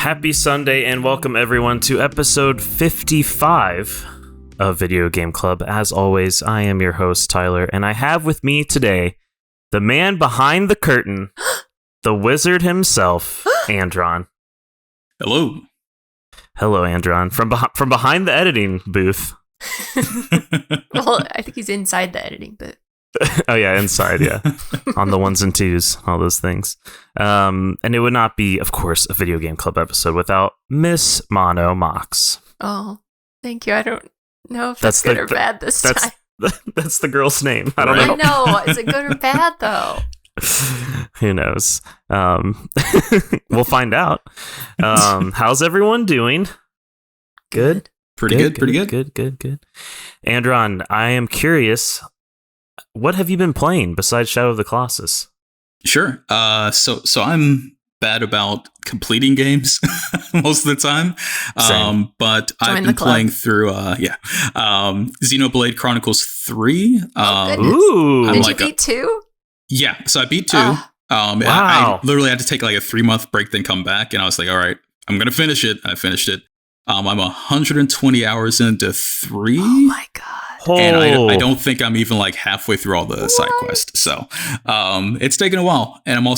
Happy Sunday and welcome everyone to episode 55 of Video Game Club. As always, I am your host, Tyler, and I have with me today the man behind the curtain, the wizard himself, Andron. Hello. Hello, Andron. From behind the editing booth. Well, I think he's inside the editing booth. Oh yeah, inside, yeah. On the ones and twos, all those things. And it would not be, of course, a Video Game Club episode without Miss Mono Mox. Oh, thank you. I don't know if that's good or bad this time. That's the girl's name. I don't know. I know. Is it good or bad, though? Who knows? We'll find out. How's everyone doing? Good? Pretty good. Good. Andron, I am curious, what have you been playing besides Shadow of the Colossus? Sure. So I'm bad about completing games most of the time. But I've been playing through Xenoblade Chronicles 3. Ooh. Did you beat 2? Yeah, so I beat 2. Wow. I literally had to take like a 3-month break, then come back, and I was like, all right, I'm gonna finish it. And I finished it. I'm 120 hours into 3. Oh my god. And I don't think I'm even like halfway through all the side quests. So it's taken a while. And I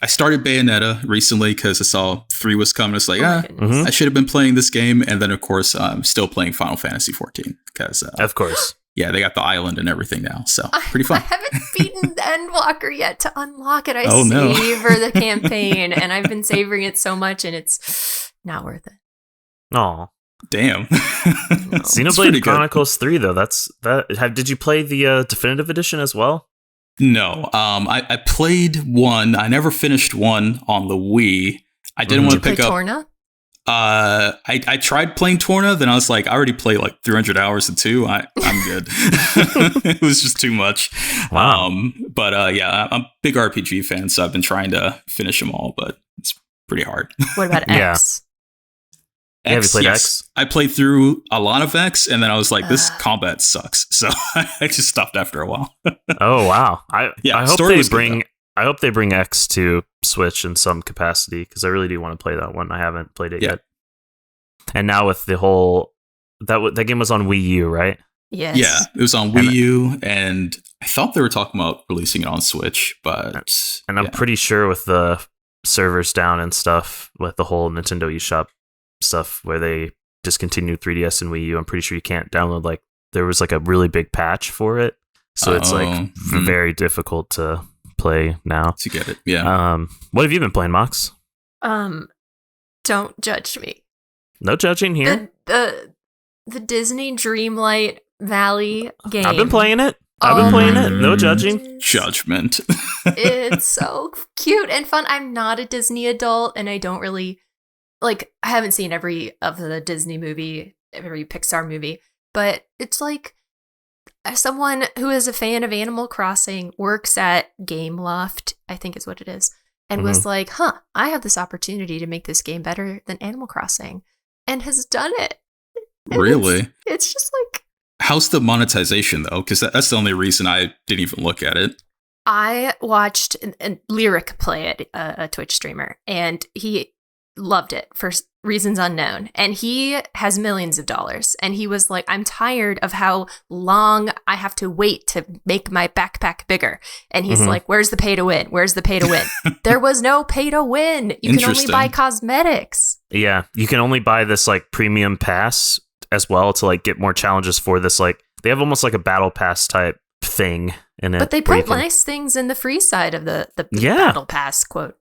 started Bayonetta recently because I saw 3 was coming. It's like, I should have been playing this game. And then, of course, I'm still playing Final Fantasy 14 because, of course. Yeah, they got the island and everything now. So pretty fun. I haven't beaten the Endwalker yet to unlock it. I savor the campaign and I've been savoring it so much and it's not worth it. Aw. Damn. Xenoblade Chronicles 3, though. Did you play the definitive edition as well? No. I played 1. I never finished 1 on the Wii. I didn't want to pick up Torna? I tried playing Torna, then I was like, I already played like 300 hours in 2. I'm good. It was just too much. Wow. But I'm a big RPG fan, so I've been trying to finish them all, but it's pretty hard. What about X? Have you played X? I played through a lot of X, and then I was like, this combat sucks. So I just stopped after a while. Oh, wow. I hope they bring X to Switch in some capacity, because I really do want to play that one. I haven't played it yet. And now with the whole... That game was on Wii U, right? Yes. Yeah, it was on Wii U, and I thought they were talking about releasing it on Switch, but... And I'm pretty sure with the servers down and stuff, with the whole Nintendo eShop stuff where they discontinued 3DS and Wii U, I'm pretty sure you can't download, there was a really big patch for it, so it's very difficult to play now to get it. What have you been playing, Mox? Don't judge me. No judging here. The Disney Dreamlight Valley game. I've been playing it. No judging. Judgment. It's so cute and fun. I'm not a Disney adult, and I don't really I haven't seen every of the Disney movie, every Pixar movie, but it's like someone who is a fan of Animal Crossing works at Gameloft, I think is what it is, and was like, I have this opportunity to make this game better than Animal Crossing, and has done it. And really? It's just like... How's the monetization, though? Because that's the only reason I didn't even look at it. I watched Lyric play it, a Twitch streamer, and he loved it for reasons unknown, and he has millions of dollars, and he was like, I'm tired of how long I have to wait to make my backpack bigger, and he's like, where's the pay to win? There was no pay to win. You can only buy cosmetics. Yeah, you can only buy this premium pass as well to get more challenges for this. They have almost like a battle pass type thing in it, but they put nice things in the free side of the battle pass quote.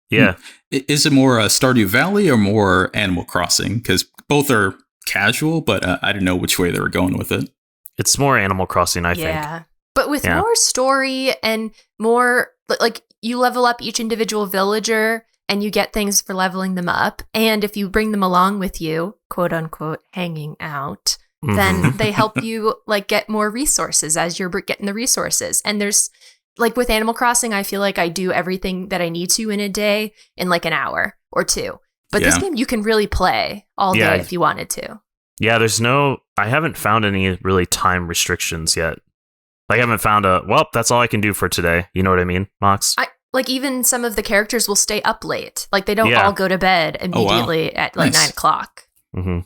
Yeah. Is it more Stardew Valley or more Animal Crossing? Because both are casual, but I didn't know which way they were going with it. It's more Animal Crossing, I think. Yeah. But with more story and more, you level up each individual villager and you get things for leveling them up. And if you bring them along with you, quote unquote, hanging out, then they help you get more resources as you're getting the resources. And there's... with Animal Crossing, I feel like I do everything that I need to in a day in an hour or 2. But this game, you can really play all day if you wanted to. Yeah, I haven't found any really time restrictions yet. I haven't found that's all I can do for today. You know what I mean, Mox? like even some of the characters will stay up late. Like they don't all go to bed immediately at like 9 o'clock. Mm-hmm.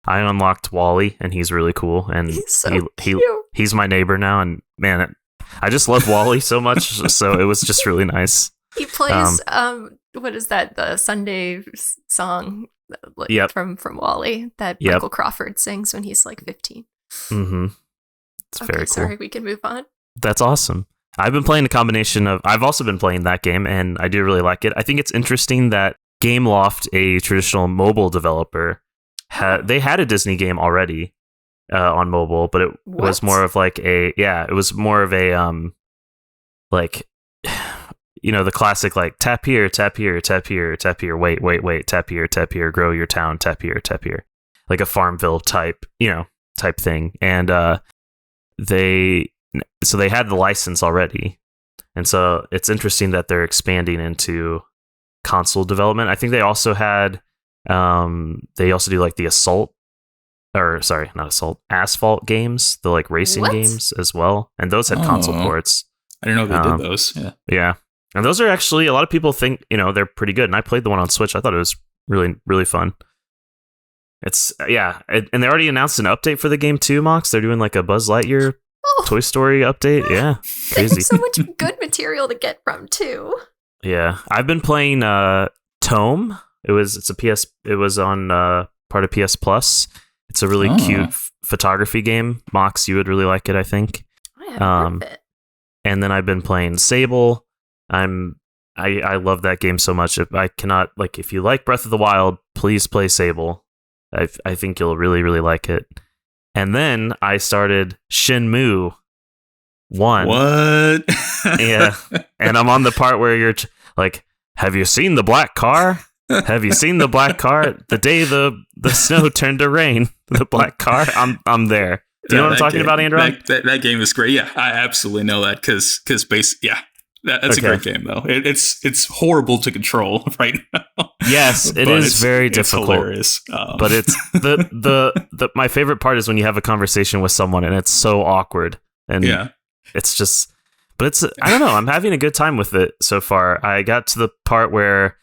I unlocked Wally, and he's really cool. And he's so cute. He's my neighbor now, and man, I just love Wally so much. So it was just really nice. He plays what is that? The Sunday song from Wally that Michael Crawford sings when he's like 15. Mm-hmm. It's very cool. Sorry, we can move on. That's awesome. I've been playing a combination of. I've also been playing that game, and I do really like it. I think it's interesting that Gameloft, a traditional mobile developer, they had a Disney game already on mobile, but it was more of like it was more of a like. The classic like tap here, tap here, tap here, tap here, wait, tap here, grow your town, tap here, like a Farmville type thing. And they had the license already. And so it's interesting that they're expanding into console development. I think they also had they also do like the Asphalt games, the like racing games as well. And those had console ports. I didn't know they did those. Yeah. Yeah. And those are actually, a lot of people think, they're pretty good. And I played the one on Switch. I thought it was really, really fun. It's, and they already announced an update for the game too, Mox. They're doing like a Buzz Lightyear Toy Story update. Yeah. Crazy. So much good material to get from too. Yeah. I've been playing Tome. It was on part of PS Plus. It's a really cute photography game. Mox, you would really like it, I think. I haven't heard of it. And then I've been playing Sable. I love that game so much. If you like Breath of the Wild, please play Sable. I think you'll really, really like it. And then I started Shenmue 1. What? Yeah. And I'm on the part where you're like, have you seen the black car? Have you seen the black car? The day the snow turned to rain, the black car, I'm there. Do you know what I'm talking about, Andron? That game is great. Yeah, I absolutely know that because that's a great game though. It's horrible to control right now. Yes, it is very difficult. Hilarious. But it's the my favorite part is when you have a conversation with someone and it's so awkward and it's just. But it's I don't know. I'm having a good time with it so far. I got to the part where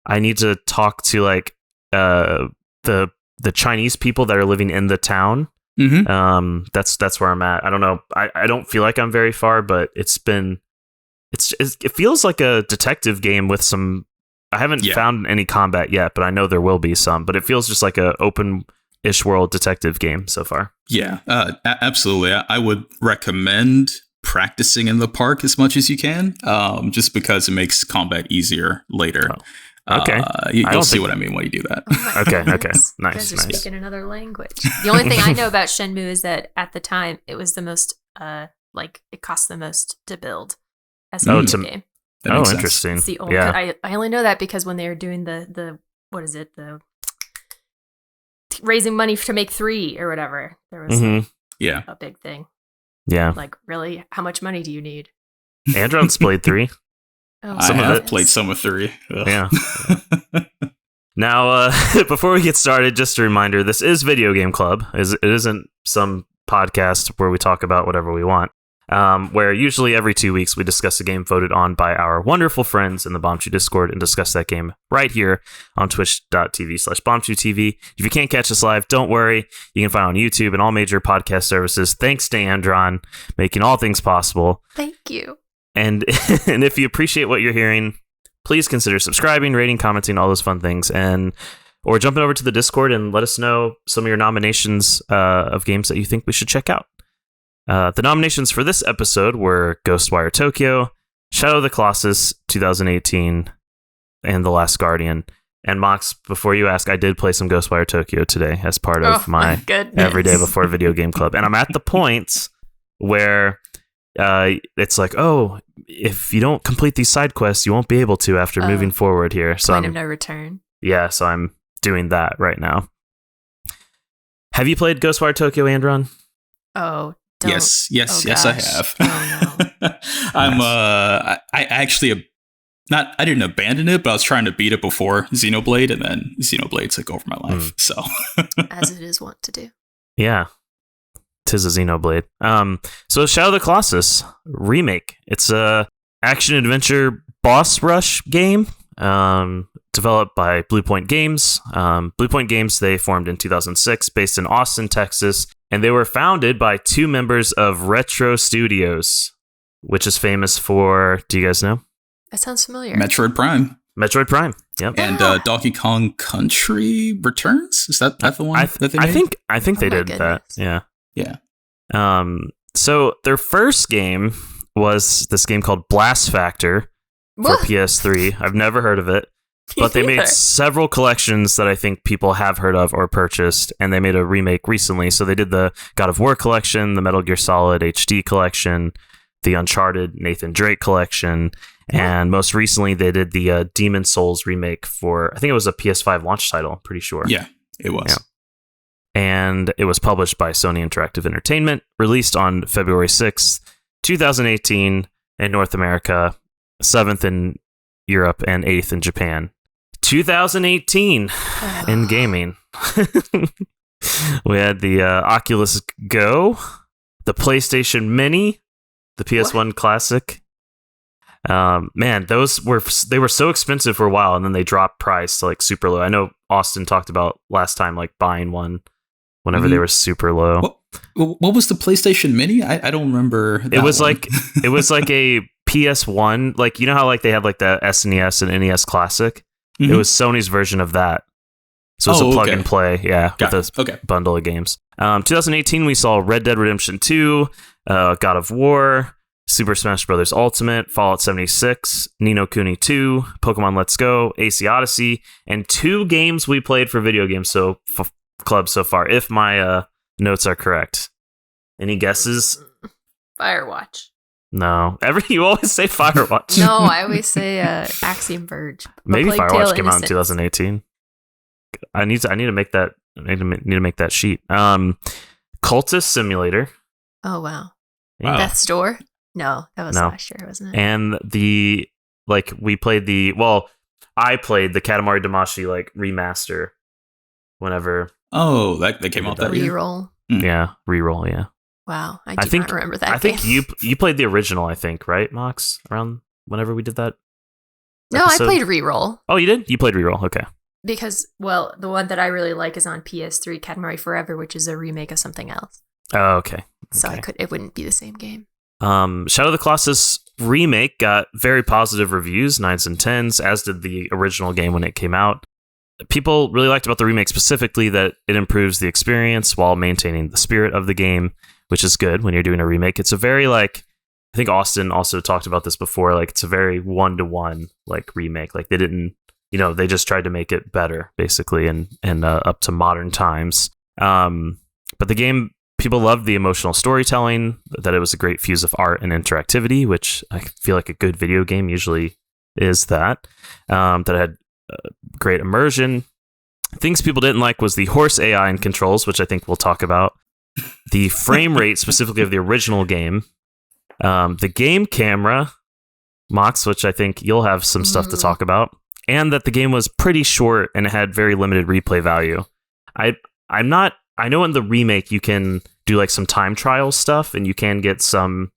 I need to talk to like the Chinese people that are living in the town. Mm-hmm. That's where I'm at. I don't know. I don't feel like I'm very far, but it feels like a detective game with some. I haven't found any combat yet, but I know there will be some. But it feels just like a open-ish world detective game so far. Yeah, absolutely. I would recommend practicing in the park as much as you can, just because it makes combat easier later. Okay, you'll see what I mean when you do that. Okay, nice. Speaking another language. The only thing I know about Shenmue is that at the time it was the most it cost the most to build as a video game. Interesting. It's the only, I only know that because when they were doing the what is it, the raising money to make 3 or whatever, there was a big thing. Yeah, like really, how much money do you need? Andron's played 3. I have played some of 3. Ugh. Yeah. Now, before we get started, just a reminder: this is Video Game Club. It isn't some podcast where we talk about whatever we want. Where usually every 2 weeks we discuss a game voted on by our wonderful friends in the Bombchu Discord and discuss that game right here on twitch.tv/BombchuTV. If you can't catch us live, don't worry. You can find it on YouTube and all major podcast services. Thanks to Andron, making all things possible. Thank you. And if you appreciate what you're hearing, please consider subscribing, rating, commenting, all those fun things, or jumping over to the Discord and let us know some of your nominations of games that you think we should check out. The nominations for this episode were Ghostwire Tokyo, Shadow of the Colossus 2018, and The Last Guardian. And Mox, before you ask, I did play some Ghostwire Tokyo today as part of my Everyday Before Video Game Club. And I'm at the point where it's like, if you don't complete these side quests, you won't be able to after moving forward here. So point of no return. Yeah, so I'm doing that right now. Have you played Ghostwire Tokyo, Andron? Oh, Yes, I have. Oh, no. I actually I didn't abandon it, but I was trying to beat it before Xenoblade, and then Xenoblade took over my life. So as it is wont to do. Yeah. 'Tis a Xenoblade. So Shadow of the Colossus remake. It's a action adventure boss rush game developed by Blue Point Games. Blue Point Games, they formed in 2006, based in Austin, Texas, and they were founded by 2 members of Retro Studios, which is famous for, do you guys know? That sounds familiar. Metroid Prime. Yep. And Donkey Kong Country Returns? Is that the one that they made? I think they did that. Yeah. So their first game was this game called Blast Factor for PS3. I've never heard of it, but they made several collections that I think people have heard of or purchased, and they made a remake recently. So they did the God of War collection, the Metal Gear Solid HD collection, the Uncharted Nathan Drake collection, and most recently they did the Demon Souls remake for, I think it was a PS5 launch title, I'm pretty sure. Yeah, it was. Yeah. And it was published by Sony Interactive Entertainment, released on February 6th, 2018 in North America, 7th in Europe, and 8th in Japan. 2018 in gaming. We had the Oculus Go, the PlayStation Mini, the PS1 Classic. Man, they were so expensive for a while, and then they dropped price to like super low. I know Austin talked about last time like buying one whenever they were super low. What was the PlayStation Mini? I don't remember. It was like a PS1, like, you know how like they had like the SNES and NES Classic. It was Sony's version of that. So it's a plug and play, with a bundle of games. 2018, we saw Red Dead Redemption 2, God of War, Super Smash Bros. Ultimate, Fallout 76, Ni no Kuni 2, Pokemon Let's Go, AC Odyssey, and 2 games we played for video games club so far, if my notes are correct. Any guesses? Firewatch. No. You always say Firewatch. No, I always say Axiom Verge. Maybe Firewatch came out in 2018. I need to make that. I need to make that sheet. Cultist Simulator. Oh wow. Death's Door. No, that was last year, wasn't it? And we played I played the Katamari Damacy like remaster. Whenever. Oh, that came out that year. Reroll. Yeah, Reroll. Yeah. Wow, I do not remember that. I think you played the original. I think, right, Mox? Around whenever we did that. No, episode? I played Reroll. Oh, you did? You played Reroll. Okay. Because, well, the one that I really like is on PS3, Katamari Forever, which is a remake of something else. Oh, okay. So it wouldn't be the same game. Shadow of the Colossus remake got very positive reviews, 9s and 10s, as did the original game when it came out. People really liked about the remake specifically that it improves the experience while maintaining the spirit of the game, which is good when you're doing a remake. It's a very I think Austin also talked about this before, like it's a very 1-to-1 like remake. Like they didn't, they just tried to make it better basically and up to modern times. But the game, people loved the emotional storytelling, that it was a great fuse of art and interactivity, which I feel like a good video game usually is that it had great immersion. Things people didn't like was the horse AI and controls, which I think we'll talk about. The frame rate specifically of the original game. The game camera, Mox, which I think you'll have some stuff to talk about. And that the game was pretty short and it had very limited replay value. I know in the remake you can do like some time trial stuff and you can get some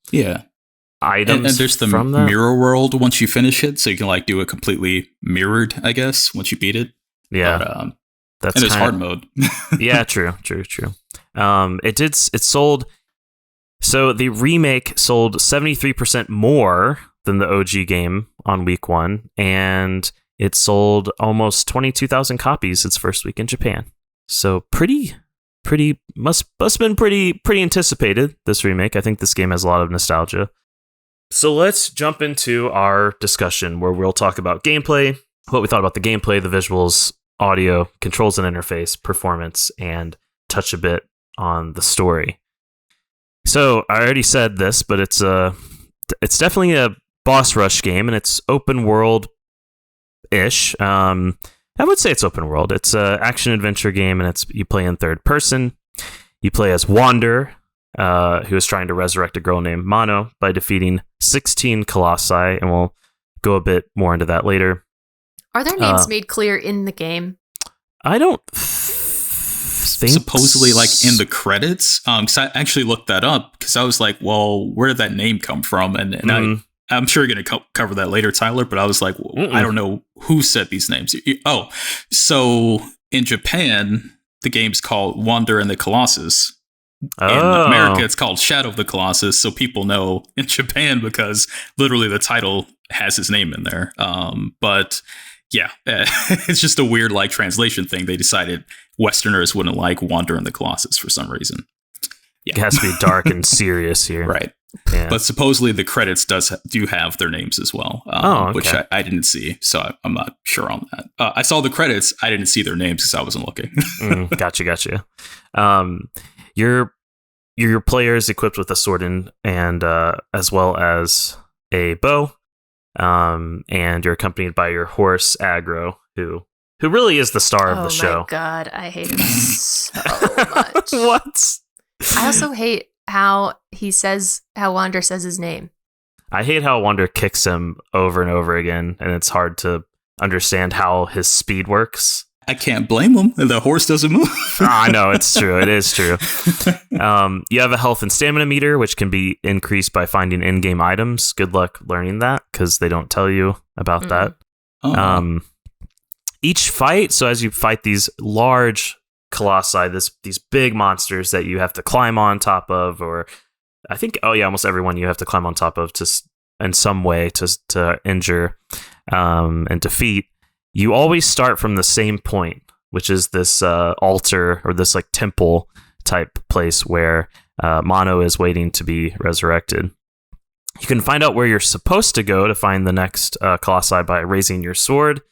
items. And there's the mirror world once you finish it, so you can like do it completely mirrored, I guess, once you beat it. Yeah. But, and there's hard mode. Yeah, true. It sold, so the remake sold 73% more than the OG game on week 1, and it sold almost 22,000 copies its first week in Japan. So must have been pretty anticipated, this remake. I think this game has a lot of nostalgia. So let's jump into our discussion where we'll talk about gameplay, what we thought about the gameplay, the visuals, audio, controls and interface, performance, and touch a bit on the story. So I already said this, but it's definitely a boss rush game, and it's open world-ish. I would say it's open world. It's an action adventure game, and you play in third person. You play as Wander, who is trying to resurrect a girl named Mano by defeating 16 Colossi, and we'll go a bit more into that later. Are their names made clear in the game? I don't think supposedly like in the credits. 'Cause I actually looked that up because I was like, well, where did that name come from? And I'm sure you're going to cover that later, Tyler, but I was like, I don't know who said these names. Oh, so in Japan, the game's called Wander and the Colossus. In America, it's called Shadow of the Colossus, so people know in Japan because literally the title has his name in there. But yeah, it's just a weird like translation thing. They decided Westerners wouldn't like Wander and the Colossus for some reason. Yeah. It has to be dark and serious here. Right. Yeah. But supposedly the credits do have their names as well, which I didn't see, so I'm not sure on that. I saw the credits, I didn't see their names because I wasn't looking. Gotcha. Your player is equipped with a sword and as well as a bow, and you're accompanied by your horse Agro, who really is the star of the show. Oh my god, I hate him so much. What? I also hate how Wander says his name. I hate how Wander kicks him over and over again, and it's hard to understand how his speed works. I can't blame him. The horse doesn't move. I know, it's true. It is true. You have a health and stamina meter, which can be increased by finding in-game items. Good luck learning that, because they don't tell you about that. Oh. Each fight, so as you fight these large colossi, these big monsters that you have to climb on top of, or I think, almost everyone you have to climb on top of in some way to injure and defeat. You always start from the same point, which is this altar or this like temple type place where Mono is waiting to be resurrected. You can find out where you're supposed to go to find the next colossi by raising your sword.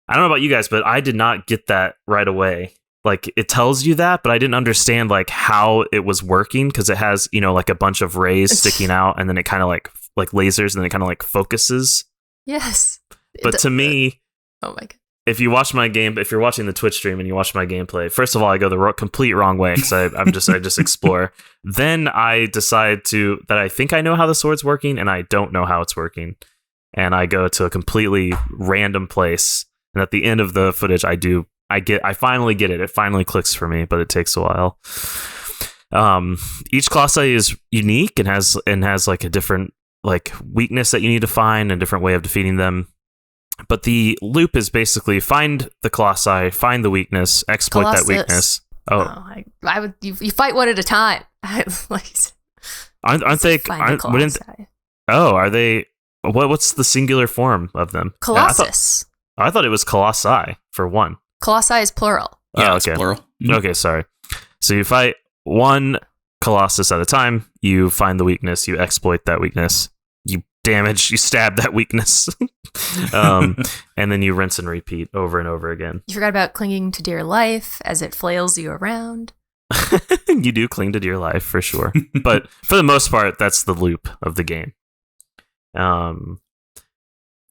I don't know about you guys, but I did not get that right away. Like, it tells you that, but I didn't understand like how it was working, because it has, like a bunch of rays sticking out, and then it kind of like lasers, and then it kind of like focuses. Yes. But to me, oh my god. If you're watching the Twitch stream and you watch my gameplay, first of all, I go the complete wrong way because I just explore. Then I decide that I think I know how the sword's working, and I don't know how it's working, and I go to a completely random place. And at the end of the footage, I finally get it. It finally clicks for me, but it takes a while. Each colossi is unique and has like a different like weakness that you need to find, and a different way of defeating them. But the loop is basically find the colossi, find the weakness, exploit Colossus. That weakness. I would. You fight one at a time. Aren't they? Are they? What's the singular form of them? Colossus. I thought it was colossi for one. Colossi is plural. Yeah, it's plural. Mm-hmm. Okay, sorry. So you fight one colossus at a time. You find the weakness. You exploit that weakness. You stab that weakness. And then you rinse and repeat over and over again. You forgot about clinging to dear life as it flails you around. You do cling to dear life for sure. But for the most part, that's the loop of the game.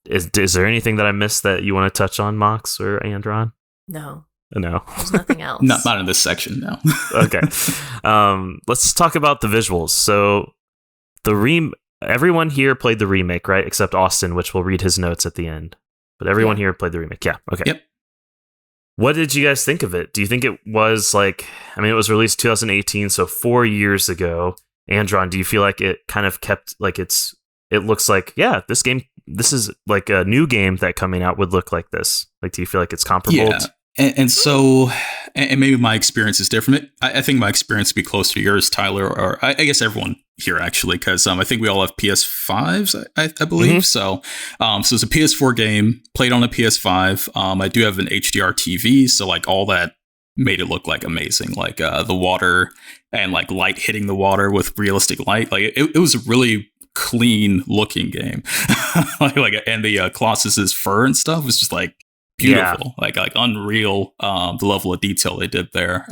Is there anything that I missed that you want to touch on, Mox or Andron? No. There's nothing else. Not in this section, no. Okay. Let's talk about the visuals. So everyone here played the remake, right? Except Austin, which we'll read his notes at the end. But everyone here played the remake. Yeah. Okay. Yep. What did you guys think of it? Do you think it was it was released 2018, so 4 years ago. Andron, do you feel like it kind of kept it looks like, this is like a new game that coming out would look like this? Like, do you feel like it's comparable? Yeah. And so maybe my experience is different. I think my experience would be close to yours, Tyler, or I guess everyone here, actually, because I think we all have PS5s, I believe. Mm-hmm. So it's a PS4 game, played on a PS5. I do have an HDR TV, so like all that made it look like amazing, like the water and like light hitting the water with realistic light. Like it was a really clean looking game. And the Colossus's fur and stuff was just like beautiful, like unreal. The level of detail they did there.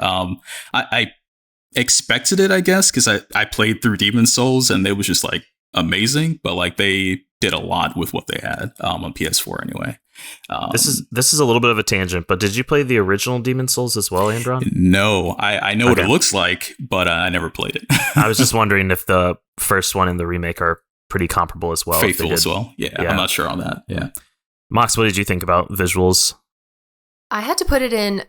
I expected it, I guess, because I played through Demon's Souls and it was just like amazing, but like they did a lot with what they had on PS4 anyway. This is a little bit of a tangent, but did you play the original Demon's Souls as well, Andron? No, I know what it looks like, but I never played it. I was just wondering if the first one and the remake are pretty comparable as well. Faithful as well. Yeah, I'm not sure on that. Yeah. Mox, what did you think about visuals? I had to put it in,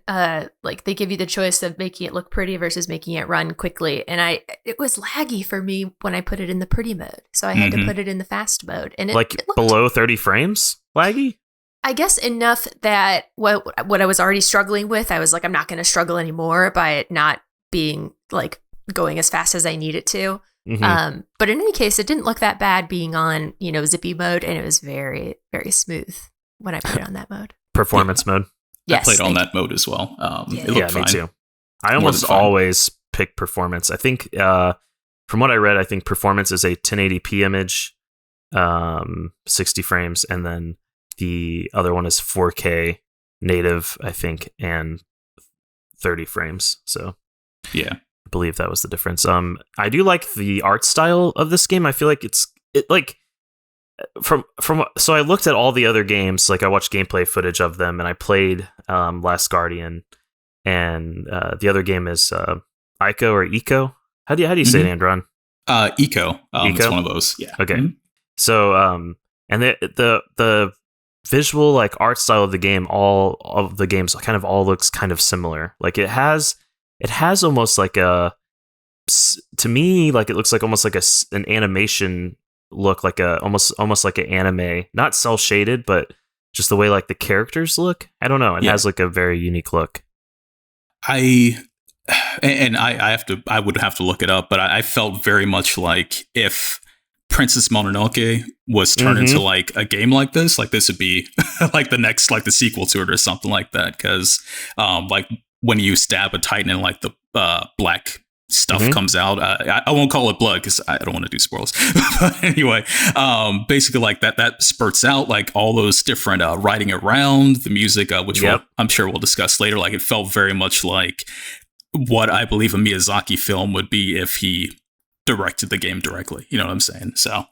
like they give you the choice of making it look pretty versus making it run quickly. And it was laggy for me when I put it in the pretty mode. So I had to put it in the fast mode. And it looked, below 30 frames laggy? I guess enough that what I was already struggling with, I was like, I'm not going to struggle anymore by it not being like going as fast as I need it to. But in any case, it didn't look that bad being on, zippy mode. And it was very, very smooth when I put it on that mode. Performance mode. Yes, I played on that mode as well. It looked fine. Me too. I almost always pick performance. I think, from what I read, I think performance is a 1080p image, 60 frames, and then the other one is 4K native, I think, and 30 frames. So, yeah, I believe that was the difference. I do like the art style of this game. I feel like so I looked at all the other games, like I watched gameplay footage of them, and I played Last Guardian, and the other game is Ico or Eco. How do you say it, Andron? Eco. It's one of those. Yeah. Okay. So and the visual like art style of the game, all of the games kind of all looks kind of similar. Like it has almost like to me, like it looks like almost like an animation look, like almost like an anime, not cel shaded, but just the way like the characters look. I don't know. It has like a very unique look. I would have to look it up, but I felt very much like if Princess Mononoke was turned into like a game like this would be like the next, like the sequel to it or something like that. Cause like when you stab a Titan and like the black stuff comes out, I won't call it blood because I don't want to do spoilers. But anyway, basically like that spurts out like all those different riding around, the music, which I'm sure we'll discuss later. Like it felt very much like what I believe a Miyazaki film would be if he directed the game directly. You know what I'm saying? So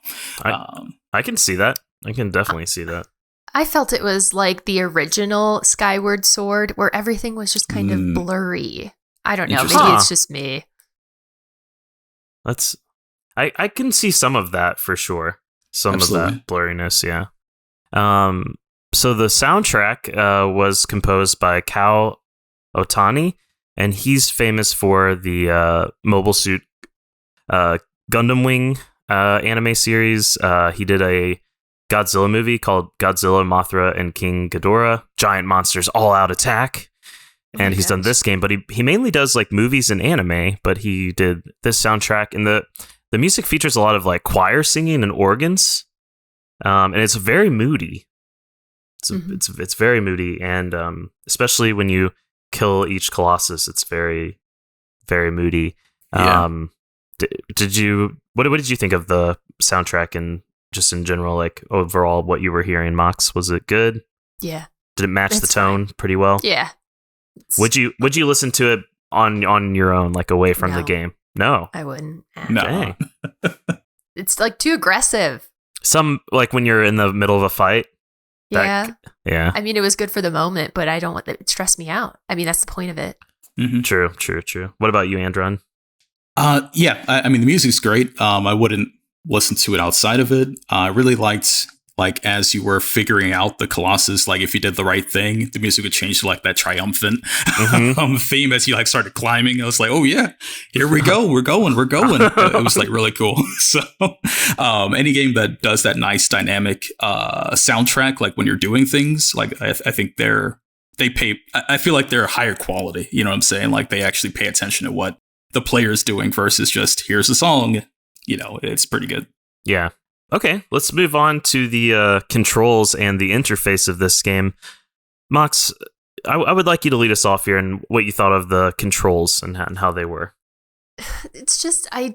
I can see that. I can definitely see that. I felt it was like the original Skyward Sword where everything was just kind of blurry. I don't know. Maybe it's just me. I can see some of that for sure. Some of that blurriness, yeah. So the soundtrack was composed by Kao Otani, and he's famous for the Mobile Suit Gundam Wing anime series. He did a Godzilla movie called Godzilla, Mothra, and King Ghidorah, Giant Monsters All Out Attack. And he's done this game, but he mainly does like movies and anime, but he did this soundtrack, and the music features a lot of like choir singing and organs. And it's very moody. It's very moody, and especially when you kill each Colossus, it's very, very moody. Yeah. What did you think of the soundtrack and just in general, like overall what you were hearing, Mox? Was it good? Yeah. Did it match the tone pretty well? Yeah. Would you listen to it on your own, like away from the game? No. I wouldn't. No. Dang. It's like too aggressive. Some like when you're in the middle of a fight. Yeah. Yeah. I mean, it was good for the moment, but I don't want it stressed me out. I mean, that's the point of it. True. What about you, Andron? Yeah. I mean, the music's great. I wouldn't listen to it outside of it. I really liked, like, as you were figuring out the Colossus, like if you did the right thing, the music would change to like that triumphant theme as you like started climbing. I was like, oh yeah, here we go. We're going. It was like really cool. So any game that does that nice dynamic soundtrack, like when you're doing things, like I think I feel like they're higher quality. You know what I'm saying? Like they actually pay attention to what the player's doing versus just here's a song. You know, it's pretty good. Yeah. Okay, let's move on to the controls and the interface of this game. Mox, I would like you to lead us off here and what you thought of the controls and how they were. It's just I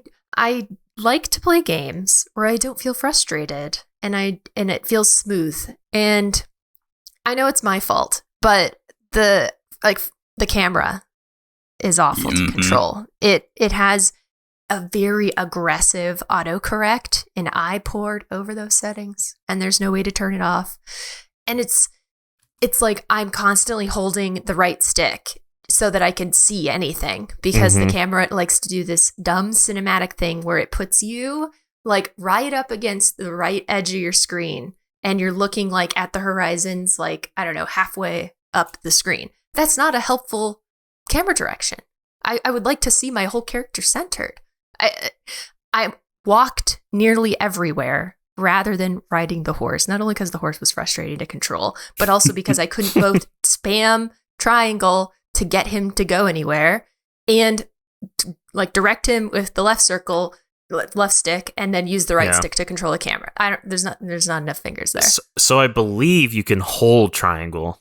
like to play games where I don't feel frustrated and it feels smooth. And I know it's my fault, but the camera is awful to control. It has a very aggressive autocorrect, and I poured over those settings, and there's no way to turn it off. And it's like I'm constantly holding the right stick so that I can see anything, because the camera likes to do this dumb cinematic thing where it puts you like right up against the right edge of your screen, and you're looking like at the horizons, like, I don't know, halfway up the screen. That's not a helpful camera direction. I would like to see my whole character centered. I walked nearly everywhere rather than riding the horse, not only because the horse was frustrating to control, but also because I couldn't both spam triangle to get him to go anywhere and like direct him with the left circle, left stick, and then use the right stick to control the camera. There's not enough fingers there. So I believe you can hold triangle.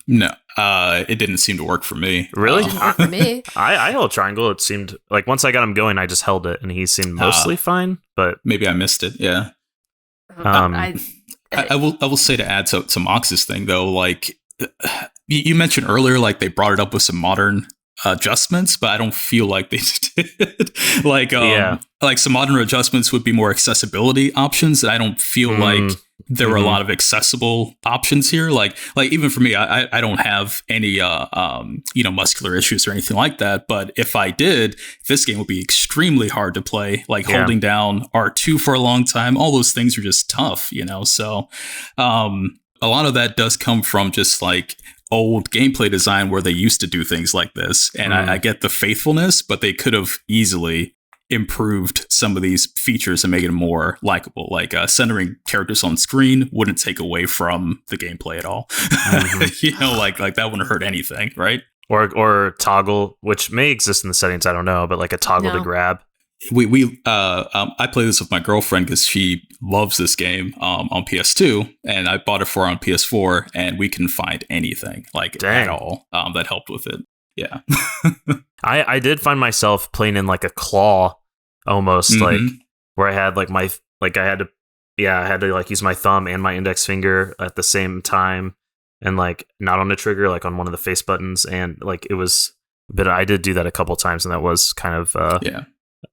No, it didn't seem to work for me. Really? It didn't work for me. I held triangle. It seemed like once I got him going, I just held it, and he seemed mostly fine. But maybe I missed it. Yeah. I will say, to add to Mox's thing though, like you mentioned earlier, like they brought it up with some modern adjustments, but I don't feel like they did. Like some modern adjustments would be more accessibility options, and I don't feel like there were a lot of accessible options here. Like even for me, I don't have any muscular issues or anything like that. But if I did, this game would be extremely hard to play. Like holding down R2 for a long time, all those things are just tough, So a lot of that does come from just like old gameplay design where they used to do things like this. And I get the faithfulness, but they could have easily improved some of these features and make it more likable. Like centering characters on screen wouldn't take away from the gameplay at all. Like that wouldn't hurt anything, right? Or toggle, which may exist in the settings, I don't know, but like a toggle to grab. I play this with my girlfriend because she loves this game on PS2, and I bought it for her on PS4, and we couldn't find anything at all that helped with it. Yeah. I did find myself playing in like a claw almost, like where I had like I had to like use my thumb and my index finger at the same time, and like not on the trigger, like on one of the face buttons, and like it was. But I did do that a couple times, and that was kind of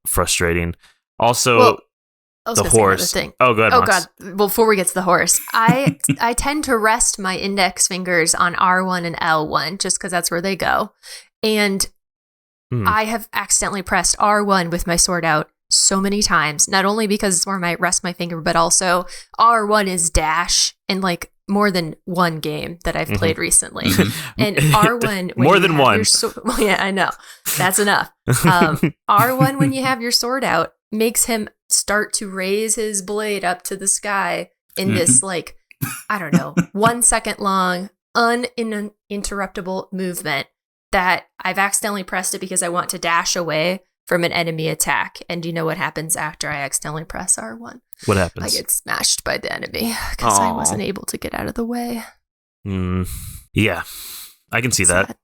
frustrating. Also, the horse. Thing. Oh, go ahead, Max. God! Before we get to the horse, I tend to rest my index fingers on R1 and L1 just because that's where they go, and I have accidentally pressed R1 with my sword out so many times. Not only because it's where I rest my finger, but also R1 is dash in like more than one game that I've played recently. And R1 more than one. Well, yeah, I know. That's enough. R1 when you have your sword out makes him start to raise his blade up to the sky in this like, I don't know, 1 second long uninterruptible movement that I've accidentally pressed it because I want to dash away from an enemy attack. And do you know what happens after I accidentally press R1? What happens? I get smashed by the enemy because I wasn't able to get out of the way. Yeah, I can see that.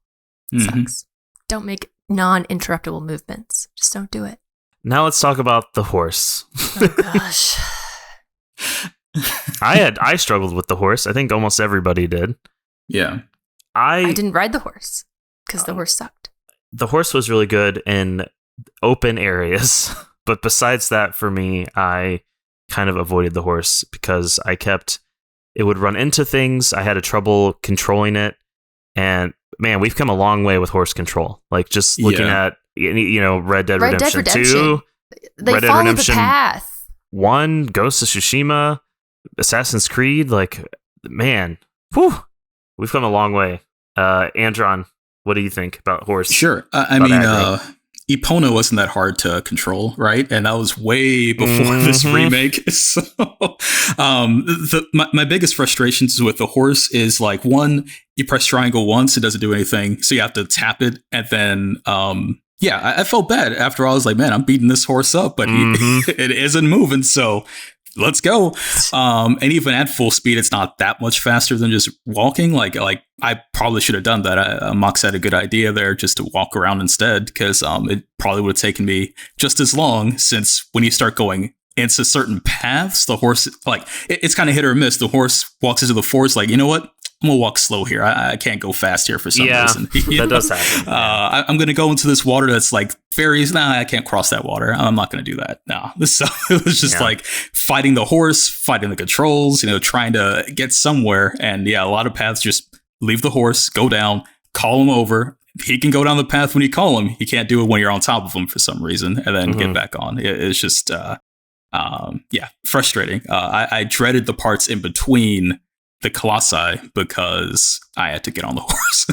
Sucks. Don't make non-interruptible movements. Just don't do it. Now let's talk about the horse. Oh, gosh. I struggled with the horse. I think almost everybody did. Yeah. I didn't ride the horse because the horse sucked. The horse was really good in open areas. But besides that, for me, I kind of avoided the horse because it would run into things. I had a trouble controlling it. And man, we've come a long way with horse control. Like just looking at, Red Dead Redemption 2, they Red Dead follow Redemption the path. 1, Ghost of Tsushima, Assassin's Creed. Like, man, we've come a long way. Andron, what do you think about horse? Sure. I mean, Epona wasn't that hard to control, right? And that was way before this remake. So, my biggest frustrations with the horse is like, one, you press triangle once, it doesn't do anything, so you have to tap it, and then I felt bad after all. I was like, man, I'm beating this horse up, but it isn't moving, so let's go. And even at full speed, it's not that much faster than just walking. Like I probably should have done that. Mox had a good idea there, just to walk around instead, because it probably would have taken me just as long, since when you start going into certain paths, the horse, like, it's kind of hit or miss. The horse walks into the forest like, you know what? I'm going to walk slow here. I can't go fast here for some reason. That does happen. I'm going to go into this water that's like fairies. Nah, I can't cross that water. I'm not going to do that. No. So it was just like fighting the horse, fighting the controls, trying to get somewhere. And a lot of paths just leave the horse, go down, call him over. He can go down the path when you call him. He can't do it when you're on top of him for some reason, and then get back on. It's just, frustrating. I dreaded the parts in between the Colossi because I had to get on the horse.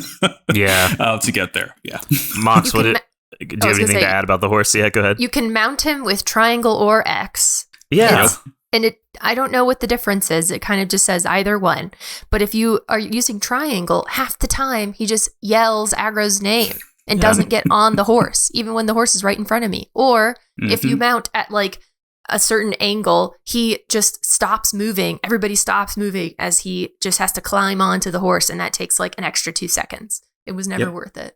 To get there. Yeah. Mox, do you have anything to add about the horse? Yeah, go ahead. You can mount him with triangle or X. Yeah. I don't know what the difference is. It kind of just says either one. But if you are using triangle, half the time he just yells Aggro's name and doesn't get on the horse, even when the horse is right in front of me. Or if you mount at like a certain angle, he just stops moving. Everybody stops moving as he just has to climb onto the horse. And that takes like an extra 2 seconds. It was never worth it.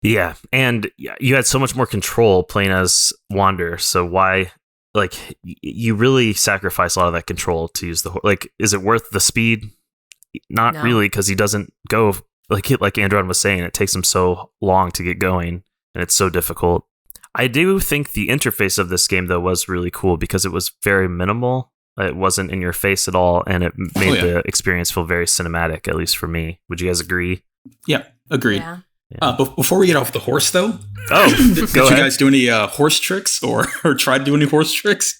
Yeah. And you had so much more control playing as Wander. So why... like, you really sacrifice a lot of that control to use the horse. Like, is it worth the speed? Not really, because he doesn't go like Andron was saying. It takes him so long to get going, and it's so difficult. I do think the interface of this game, though, was really cool because it was very minimal. It wasn't in your face at all, and it made the experience feel very cinematic, at least for me. Would you guys agree? Yeah, agreed. Yeah. Before we get off the horse, though, did you guys do any horse tricks or try to do any horse tricks?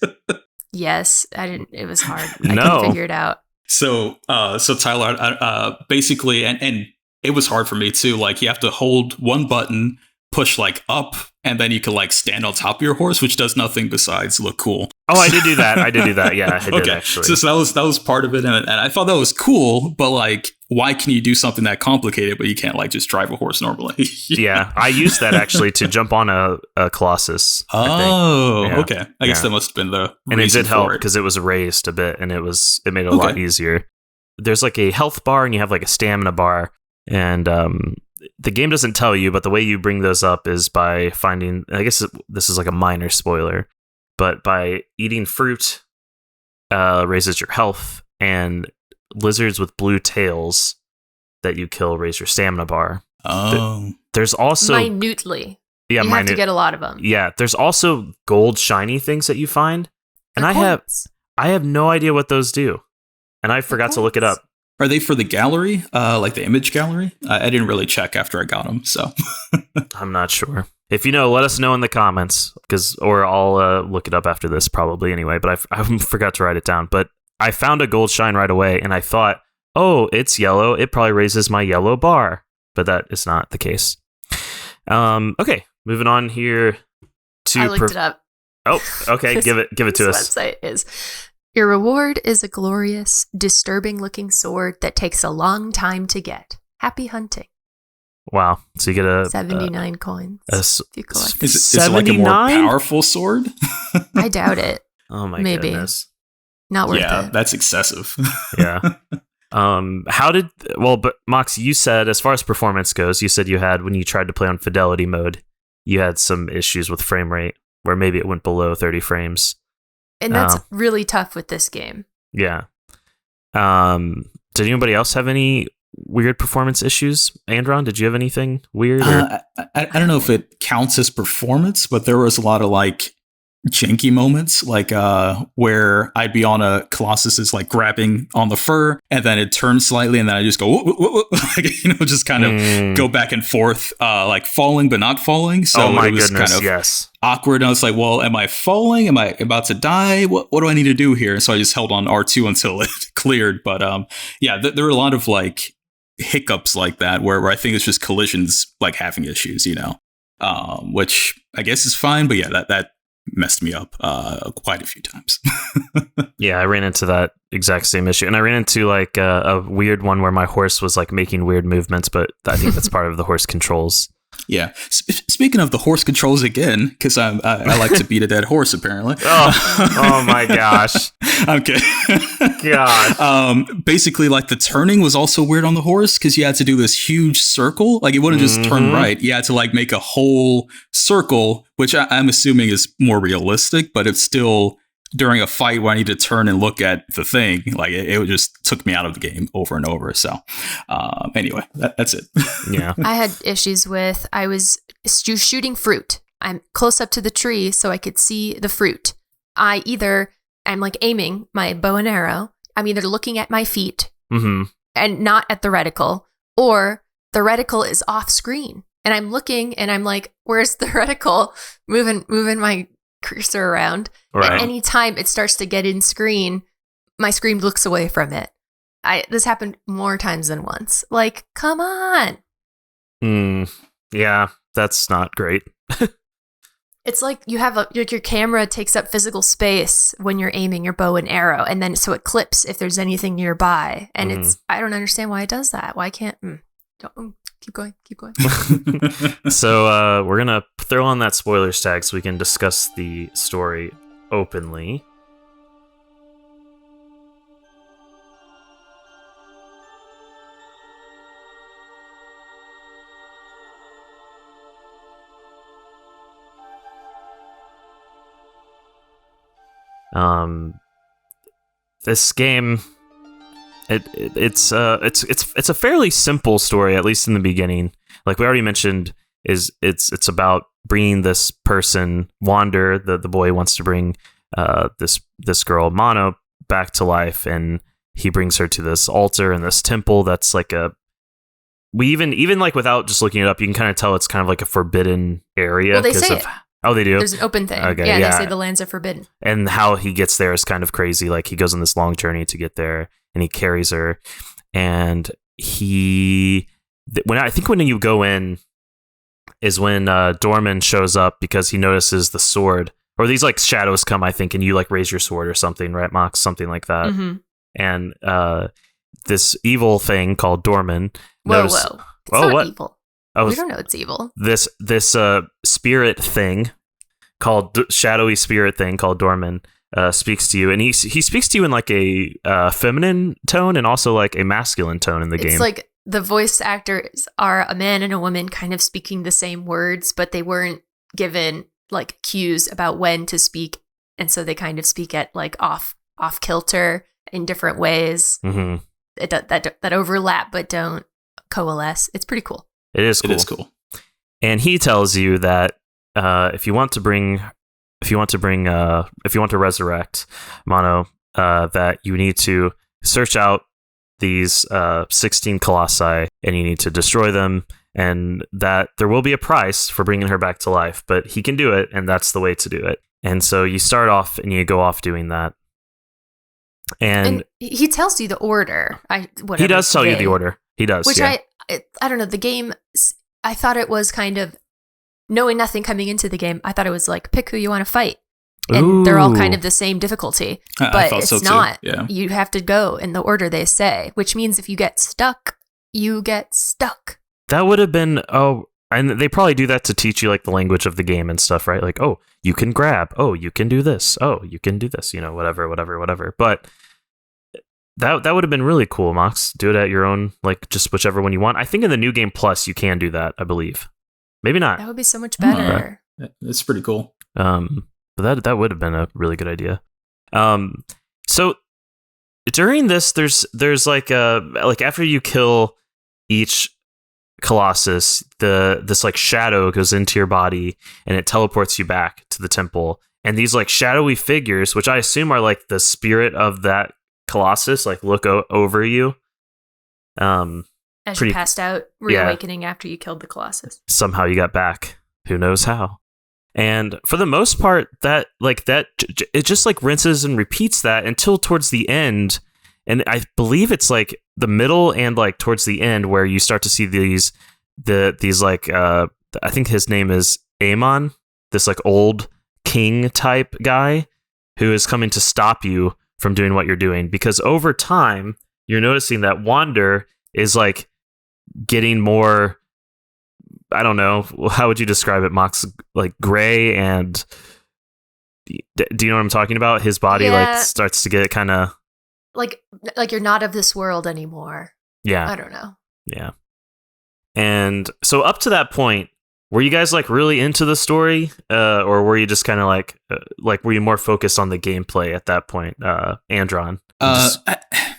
Yes, I didn't. It was hard. I couldn't figure it out. So Tyler, basically, and it was hard for me too. Like, you have to hold one button, push like up, and then you can like stand on top of your horse, which does nothing besides look cool. Oh, I did do that. Yeah, I did actually. So that was part of it, and I thought that was cool. But like, why can you do something that complicated, but you can't like just drive a horse normally? Yeah, I used that actually to jump on a Colossus. Okay. I guess that must have been the and it did help it. because it was raised a bit, and it made it a lot easier. There's like a health bar, and you have like a stamina bar, and the game doesn't tell you, but the way you bring those up is by finding. I guess this is like a minor spoiler, but by eating fruit raises your health, and lizards with blue tails that you kill raise your stamina bar. There's also minutely. Yeah, you have to get a lot of them. Yeah, there's also gold shiny things that you find, and I have no idea what those do, and I forgot to look it up. Are they for the gallery, like the image gallery? I didn't really check after I got them, so I'm not sure. If you know, let us know in the comments, or I'll look it up after this probably anyway. But I forgot to write it down. But I found a gold shine right away, and I thought, oh, it's yellow. It probably raises my yellow bar, but that is not the case. Okay, moving on here to. I looked it up. Oh, okay, give it to us. This website is. Your reward is a glorious, disturbing-looking sword that takes a long time to get. Happy hunting. Wow. So you get 79 coins. If you collect is it like a more powerful sword? I doubt it. Oh my goodness. Not worth it. Yeah, that's excessive. Yeah. But Mox, you said, as far as performance goes, you said you had, when you tried to play on fidelity mode, you had some issues with frame rate, where maybe it went below 30 frames. And that's really tough with this game. Yeah. Did anybody else have any weird performance issues? Andron, did you have anything weird? I don't know if it counts as performance, but there was a lot of like janky moments, like where I'd be on a Colossus like grabbing on the fur, and then it turns slightly, and then I just go whoop, whoop, whoop, like, just kind of go back and forth, like falling but not falling. So it was kind of yes. awkward. And I was like, well, am I falling? Am I about to die? What do I need to do here? And so I just held on R2 until it cleared. But there were a lot of like hiccups like that where I think it's just collisions like having issues, which I guess is fine. But yeah, that messed me up quite a few times. Yeah, I ran into that exact same issue, and I ran into like a weird one where my horse was like making weird movements, but I think that's part of the horse controls. Yeah. Speaking of the horse controls again, because I like to beat a dead horse, apparently. Oh my gosh. I'm kidding. God. Basically, like the turning was also weird on the horse because you had to do this huge circle. Like it wouldn't just turn right. You had to like make a whole circle, which I'm assuming is more realistic, but it's still during a fight where I need to turn and look at the thing. Like it just took me out of the game over and over. So anyway, that's it. Yeah. I had issues with, I was shooting fruit. I'm close up to the tree so I could see the fruit. I'm like aiming my bow and arrow. I'm either looking at my feet and not at the reticle, or the reticle is off screen. And I'm looking and I'm like, where's the reticle? Moving my cursor around. Right. At any time it starts to get in screen, my screen looks away from it. this happened more times than once. Like, come on. Yeah, that's not great. It's like you have your camera takes up physical space when you're aiming your bow and arrow, and then so it clips if there's anything nearby. And I don't understand why it does that. Why can't keep going. So we're gonna throw on that spoilers tag so we can discuss the story openly. This game, it's a fairly simple story, at least in the beginning. Like we already mentioned, it's about bringing this person, Wander, the boy wants to bring this girl Mono back to life, and he brings her to this altar and this temple that's like we even like without just looking it up, you can kind of tell it's kind of like a forbidden area. Well, they say it. Oh, they do? There's an open thing. Okay, yeah, they say the lands are forbidden. And how he gets there is kind of crazy. Like, he goes on this long journey to get there, and he carries her. And when you go in is when Dorman shows up because he notices the sword. Or these, like, shadows come, I think, and you, like, raise your sword or something, right, Mox? Something like that. Mm-hmm. And this evil thing called Dorman... Whoa. It's not what? Evil. We don't know it's evil. This spirit thing shadowy spirit thing called Dorman speaks to you, and he speaks to you in like a feminine tone and also like a masculine tone in the game. It's like the voice actors are a man and a woman kind of speaking the same words, but they weren't given like cues about when to speak, and so they kind of speak at like off kilter in different ways. Mm-hmm. That overlap but don't coalesce. It's pretty cool. It is cool. And he tells you that if you want to resurrect Mono, that you need to search out these 16 colossi and you need to destroy them, and that there will be a price for bringing her back to life, but he can do it, and that's the way to do it. And so you start off and you go off doing that. And he tells you the order. He does tell you the order. He does. Which yeah. I don't know. The game, I thought it was kind of knowing nothing coming into the game. I thought it was like, pick who you want to fight. And they're all kind of the same difficulty. But it's so not. Yeah. You have to go in the order they say, which means if you get stuck, you get stuck. That would have been, and they probably do that to teach you like the language of the game and stuff, right? Like, oh, you can grab. Oh, you can do this. Oh, you can do this. Whatever. But that would have been really cool, Mox. Do it at your own, like just whichever one you want. I think in the New Game Plus you can do that, I believe. Maybe not. That would be so much better. It's pretty cool. But that would have been a really good idea. So during this, there's like after you kill each Colossus, this like shadow goes into your body and it teleports you back to the temple. And these like shadowy figures, which I assume are like the spirit of that Colossus, like look over you. As you passed out, reawakening after you killed the Colossus. Somehow you got back. Who knows how? And for the most part, it just like rinses and repeats that until towards the end. And I believe it's like the middle and like towards the end where you start to see these like I think his name is Amon, this like old king type guy who is coming to stop you from doing what you're doing, because over time you're noticing that Wander is like getting more, I don't know, how would you describe it, Mox? Like gray, and do you know what I'm talking about? His body like starts to get kind of like you're not of this world anymore. Yeah. I don't know. Yeah. And so up to that point, were you guys like really into the story, or were you just kind of like were you more focused on the gameplay at that point, Andron?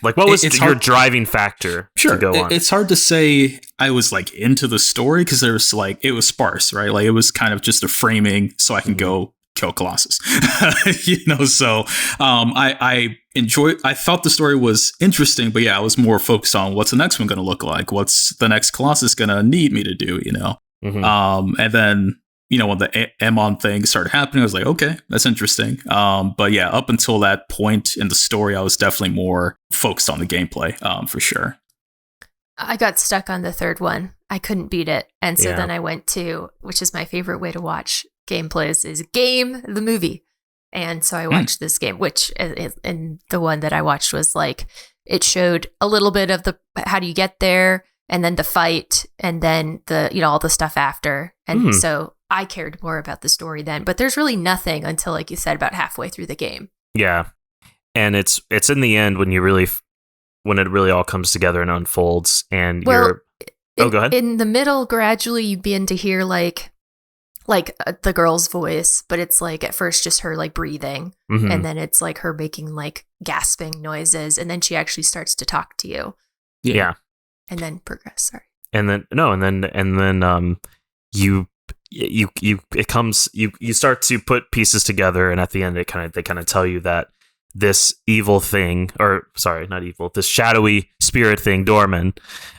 Like, what was your driving factor to go on? It's hard to say I was like into the story because there's like, it was sparse, right? Like it was kind of just a framing so I can go kill Colossus, so I thought the story was interesting, but yeah, I was more focused on what's the next one going to look like? What's the next Colossus going to need me to do, Mm-hmm. And then when the Amon thing started happening, I was like, okay, that's interesting. But yeah, up until that point in the story, I was definitely more focused on the gameplay, for sure. I got stuck on the third one. I couldn't beat it. And so then I went to, which is my favorite way to watch gameplays, is Game the movie. And so I watched this game, which, and the one that I watched was like, it showed a little bit of the, how do you get there, and then the fight, and then the, all the stuff after. And so I cared more about the story then, but there's really nothing until, like you said, about halfway through the game. Yeah. And it's in the end when when it really all comes together and unfolds, and go ahead. In the middle, gradually you begin to hear like the girl's voice, but it's like at first just her like breathing, and then it's like her making like gasping noises, and then she actually starts to talk to you. Yeah. And then progress. Sorry. And then you start to put pieces together, and at the end they kind of tell you that this evil thing, or sorry, not evil, this shadowy spirit thing, Dorman,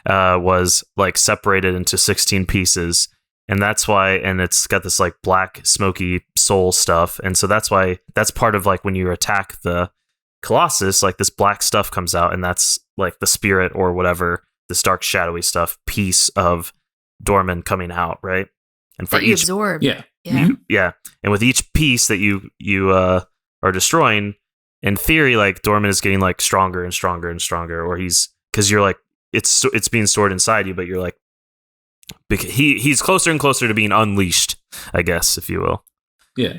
was like separated into 16 pieces. And that's why, and it's got this like black smoky soul stuff. And so that's why, that's part of like when you attack the Colossus, like this black stuff comes out, and that's like the spirit or whatever, this dark shadowy stuff, piece of Dorman coming out, right? And for that you absorb. Yeah. Yeah. And with each piece that you are destroying, in theory, like Dorman is getting like stronger and stronger and stronger, or because you're like, it's being stored inside you, but you're like, he's closer and closer to being unleashed, I guess, if you will. Yeah.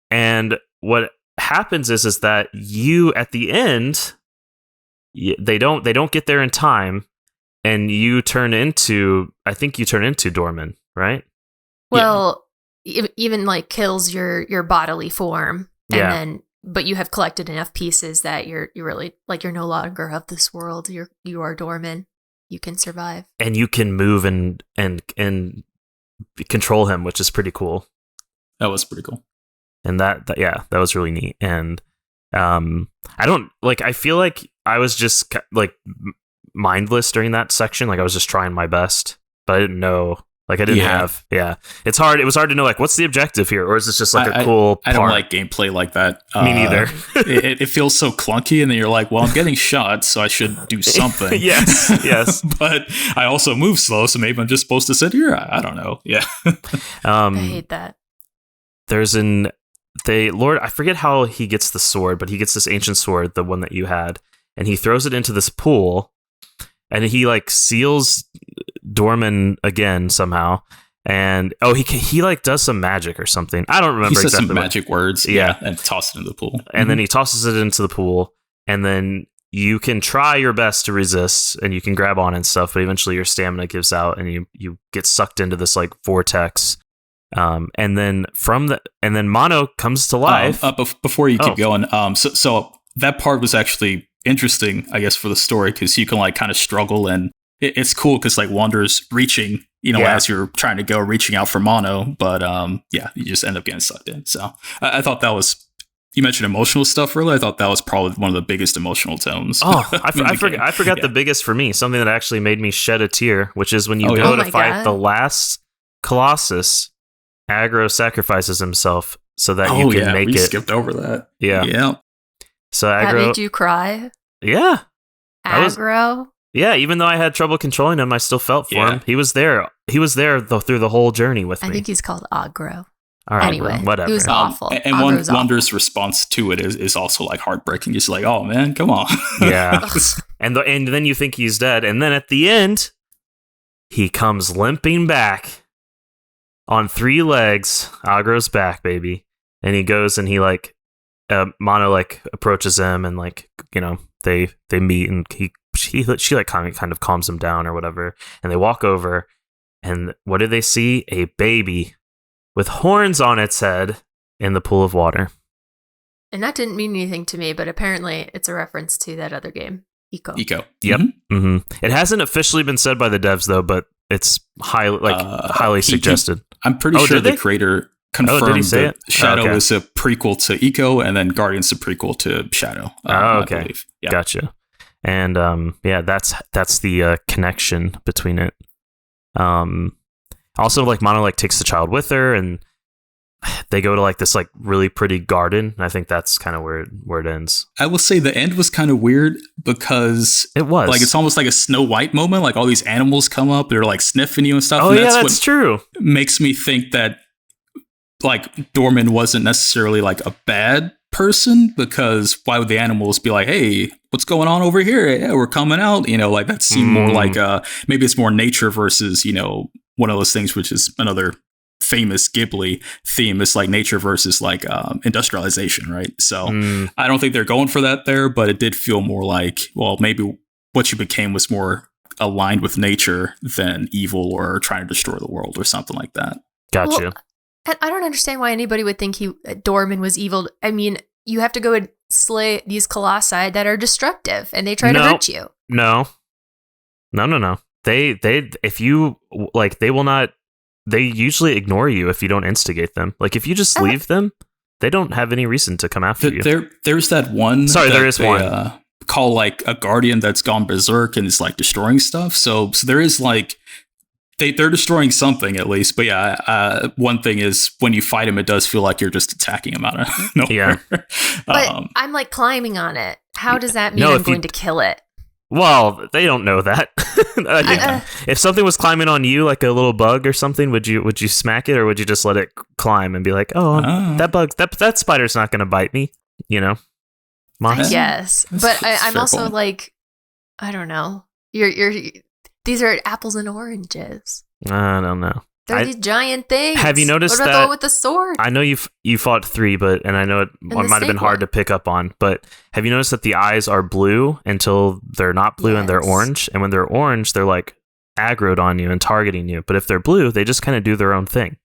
And what happens is that you, at the end, they don't get there in time, and you turn into Dorman, right? Well, even like kills your bodily form, and then, but you have collected enough pieces that you're really like, you're no longer of this world. You are Dorman. You can survive, and you can move and control him, which is pretty cool. That was pretty cool, and that was really neat. And I feel like I was just like mindless during that section. Like I was just trying my best, but I didn't know. Like I didn't have. Yeah, it's hard. It was hard to know. Like, what's the objective here, or is this just like a cool part? I don't like gameplay like that. Me neither. it feels so clunky, and then you're like, well, I'm getting shot, so I should do something. yes. But I also move slow, so maybe I'm just supposed to sit here. I don't know. Yeah. I hate that. I forget how he gets the sword, but he gets this ancient sword, the one that you had, and he throws it into this pool, and he like seals Dorman again somehow, and he like does some magic or something. I don't remember. He says exactly some magic words, and toss it into the pool. And then he tosses it into the pool, and then you can try your best to resist, and you can grab on and stuff, but eventually your stamina gives out, and you get sucked into this like vortex. And then Mono comes to life. Before you keep going, so that part was actually interesting, I guess, for the story, because you can like kind of struggle, and it's cool because like Wander's reaching, as you're trying to go, reaching out for Mono, but you just end up getting sucked in. So I thought that was, you mentioned emotional stuff earlier. I thought that was probably one of the biggest emotional tones. Oh, I forgot the biggest for me, something that actually made me shed a tear, which is when you go to fight the last Colossus, Aggro sacrifices himself so that you can make it. Skipped over that. Yeah. So Aggro, that made you cry? Yeah. Aggro? Yeah, even though I had trouble controlling him, I still felt for him. He was there. He was there through the whole journey with me. I think he's called Aggro. All right, anyway, whatever. He was awful. And Wander's response to it is also like heartbreaking. He's like, "Oh man, come on." Yeah. and then you think he's dead, and then at the end, he comes limping back on 3 legs. Aggro's back, baby, and he goes and he like Mono like approaches him, and like they meet, and she like kind of calms him down or whatever, and they walk over, and what do they see? A baby with horns on its head in the pool of water. And that didn't mean anything to me, but apparently it's a reference to that other game, Eco. Yep. Mm-hmm. It hasn't officially been said by the devs though, but it's highly suggested. I'm pretty sure the creator confirmed that Shadow is a prequel to Eco, and then Guardian's a prequel to Shadow. Okay, I believe. Yeah. Gotcha. And that's the connection between it. Also, like Mono like takes the child with her, and they go to like this like really pretty garden. And I think that's kind of where it ends. I will say the end was kind of weird because it was like it's almost like a Snow White moment. Like all these animals come up, they're like sniffing you and stuff. Oh and yeah, that's true. Makes me think that like Dorman wasn't necessarily like a bad person, because why would the animals be like, hey, what's going on over here? Yeah, we're coming out. You know, like that seemed more like maybe it's more nature versus, you know, one of those things, which is another famous Ghibli theme. It's like nature versus like industrialization, right? So I don't think they're going for that there, but it did feel more like, well, maybe what you became was more aligned with nature than evil or trying to destroy the world or something like that. Gotcha. Well, and I don't understand why anybody would think Dorman was evil. I mean, you have to go and slay these colossi that are destructive, and they try to hurt you. No. They if you like, they will not. They usually ignore you if you don't instigate them. Like if you just leave them, they don't have any reason to come after you. There's that one. Sorry, there is one. Call like a guardian that's gone berserk and is like destroying stuff. So there is like. They're destroying something at least, but yeah, one thing is when you fight him, it does feel like you're just attacking him out of nowhere. Yeah. But I'm like climbing on it. How does that mean I'm going to kill it? Well, they don't know that. If something was climbing on you like a little bug or something, would you smack it, or would you just let it climb and be like, oh, that spider's not going to bite me, you know? Yes, but I'm also point. Like, I don't know. These are apples and oranges. I don't know. They're these giant things. Have you noticed what about that? The one with the sword? I know you fought 3, and I know it might have been hard to pick up on, but have you noticed that the eyes are blue until they're not blue and they're orange? And when they're orange, they're like aggroed on you and targeting you. But if they're blue, they just kind of do their own thing.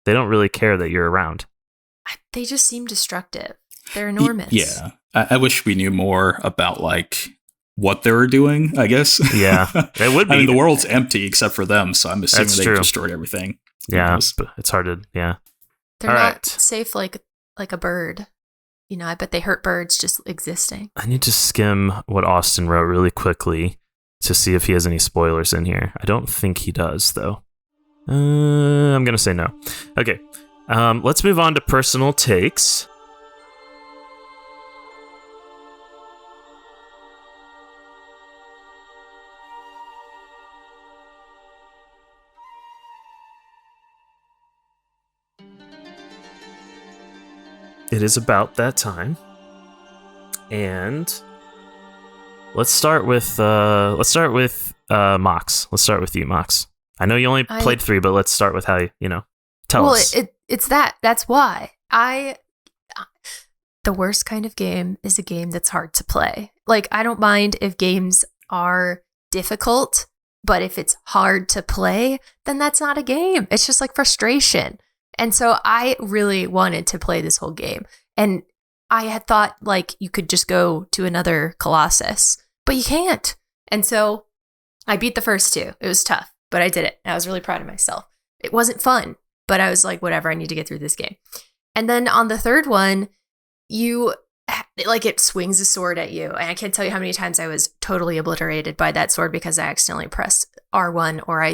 They don't really care that you're around. They just seem destructive. They're enormous. Yeah. I wish we knew more about like what they were doing, I guess. Yeah, it would be. I mean, the world's empty except for them, so I'm assuming they destroyed everything. Yeah, but it's hard to. Yeah, they're not safe like a bird. You know, I bet they hurt birds just existing. I need to skim what Austin wrote really quickly to see if he has any spoilers in here. I don't think he does, though. I'm gonna say no. Okay, let's move on to personal takes. It is about that time, and let's start with Mox. Let's start with you, Mox. I know you only played 3, but let's start with how tell us. Well, it's that's why the worst kind of game is a game that's hard to play. Like, I don't mind if games are difficult, but if it's hard to play, then that's not a game. It's just like frustration. And so I really wanted to play this whole game. And I had thought like you could just go to another Colossus, but you can't. And so I beat the first 2. It was tough, but I did it. I was really proud of myself. It wasn't fun, but I was like, whatever, I need to get through this game. And then on the third one, it swings a sword at you. And I can't tell you how many times I was totally obliterated by that sword because I accidentally pressed R1, or I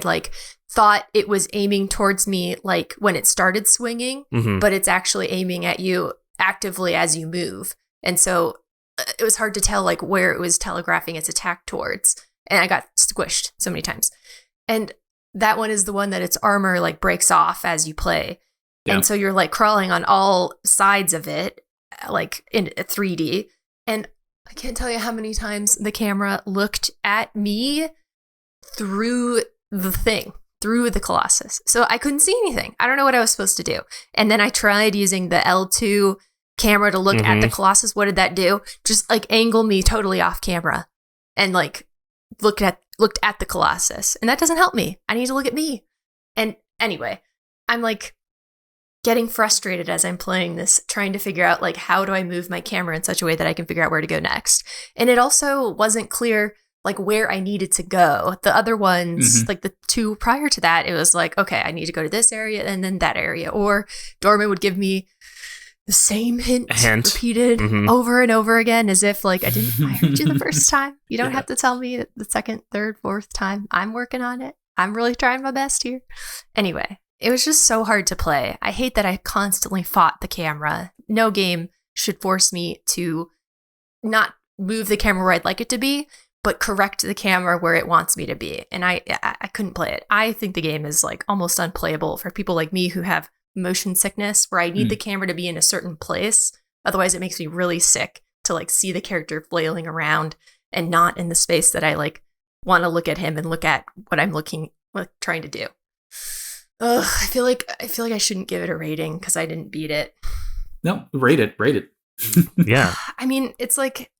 thought it was aiming towards me like when it started swinging, but it's actually aiming at you actively as you move. And so it was hard to tell like where it was telegraphing its attack towards. And I got squished so many times. And that one is the one that its armor like breaks off as you play. Yeah. And so you're like crawling on all sides of it, like in 3D. And I can't tell you how many times the camera looked at me through the Colossus. So I couldn't see anything. I don't know what I was supposed to do. And then I tried using the L2 camera to look at the Colossus. What did that do? Just like angle me totally off camera and like looked at the Colossus. And that doesn't help me. I need to look at me. And anyway, I'm like getting frustrated as I'm playing this, trying to figure out like how do I move my camera in such a way that I can figure out where to go next. And it also wasn't clear like where I needed to go. The other ones, like the 2 prior to that, it was like, okay, I need to go to this area and then that area. Or Dorman would give me the same hint. Repeated over and over again, as if like I heard you the first time. You don't have to tell me the second, third, fourth time. I'm working on it. I'm really trying my best here. Anyway, it was just so hard to play. I hate that I constantly fought the camera. No game should force me to not move the camera where I'd like it to be, but correct the camera where it wants me to be. And I couldn't play it. I think the game is like almost unplayable for people like me who have motion sickness, where I need the camera to be in a certain place. Otherwise, it makes me really sick to like see the character flailing around and not in the space that I like want to look at him and look at what I'm trying to do. Ugh, I feel like I shouldn't give it a rating because I didn't beat it. No, rate it. Yeah. I mean, it's like,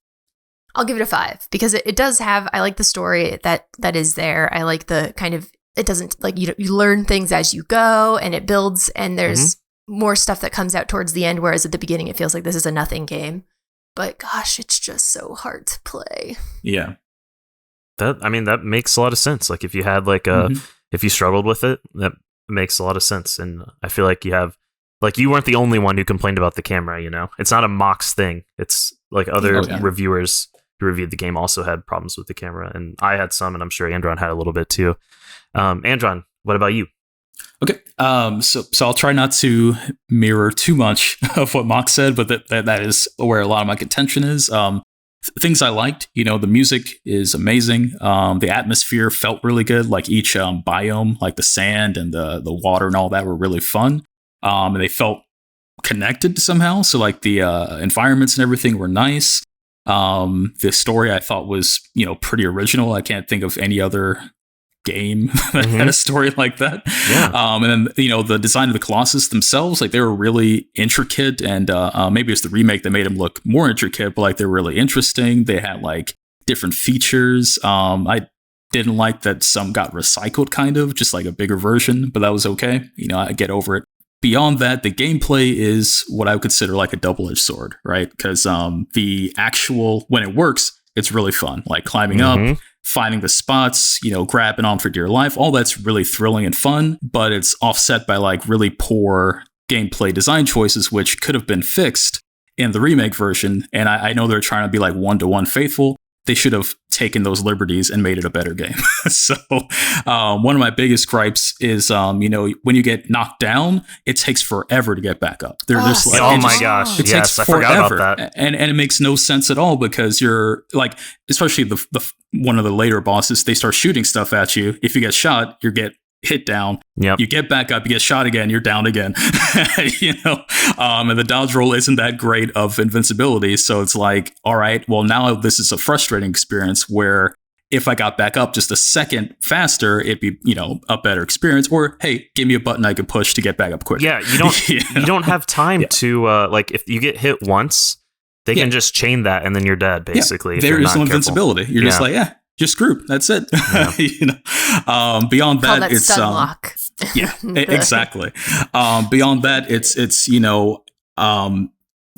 I'll give it a 5 because it does have, I like the story that is there. I like the kind of, it doesn't like, you learn things as you go and it builds, and there's more stuff that comes out towards the end. Whereas at the beginning, it feels like this is a nothing game, but gosh, it's just so hard to play. Yeah. That makes a lot of sense. Like if you had like if you struggled with it, that makes a lot of sense. And I feel like you weren't the only one who complained about the camera, It's not a Mox thing. It's like other reviewers who reviewed the game also had problems with the camera. And I had some, and I'm sure Andron had a little bit too. Andron, what about you? Okay. So I'll try not to mirror too much of what Mox said, but that is where a lot of my contention is. Things I liked, the music is amazing. The atmosphere felt really good. Like each biome, like the sand and the water and all that were really fun. And they felt connected somehow. So like the environments and everything were nice. The story I thought was, pretty original. I can't think of any other game that had a story like that. Yeah. And then, the design of the Colossus themselves, like they were really intricate, and maybe it's the remake that made them look more intricate, but like they're really interesting. They had like different features. I didn't like that some got recycled, kind of just like a bigger version, but that was okay. I get over it. Beyond that, the gameplay is what I would consider like a double-edged sword, right? Because the actual, when it works, it's really fun. Like climbing up, finding the spots, grabbing on for dear life. All that's really thrilling and fun, but it's offset by like really poor gameplay design choices, which could have been fixed in the remake version. And I know they're trying to be like one-to-one faithful. They should have taken those liberties and made it a better game. So one of my biggest gripes is, when you get knocked down, it takes forever to get back up. They're just like, oh my gosh, it yes, takes I forgot about that. And it makes no sense at all, because you're like, especially the one of the later bosses, they start shooting stuff at you. If you get shot, you get hit down. Yep. You get back up, you get shot again, you're down again. And the dodge roll isn't that great of invincibility. So it's like, all right, well, now this is a frustrating experience where if I got back up just a second faster, it'd be, a better experience. Or, hey, give me a button I could push to get back up quicker. Yeah, you don't have time to like if you get hit once, they can just chain that and then you're dead, basically. Yeah. There is no invincibility. You're just like, just group. That's it. Yeah. Beyond that, it's it's lock. Yeah, exactly. Beyond that, it's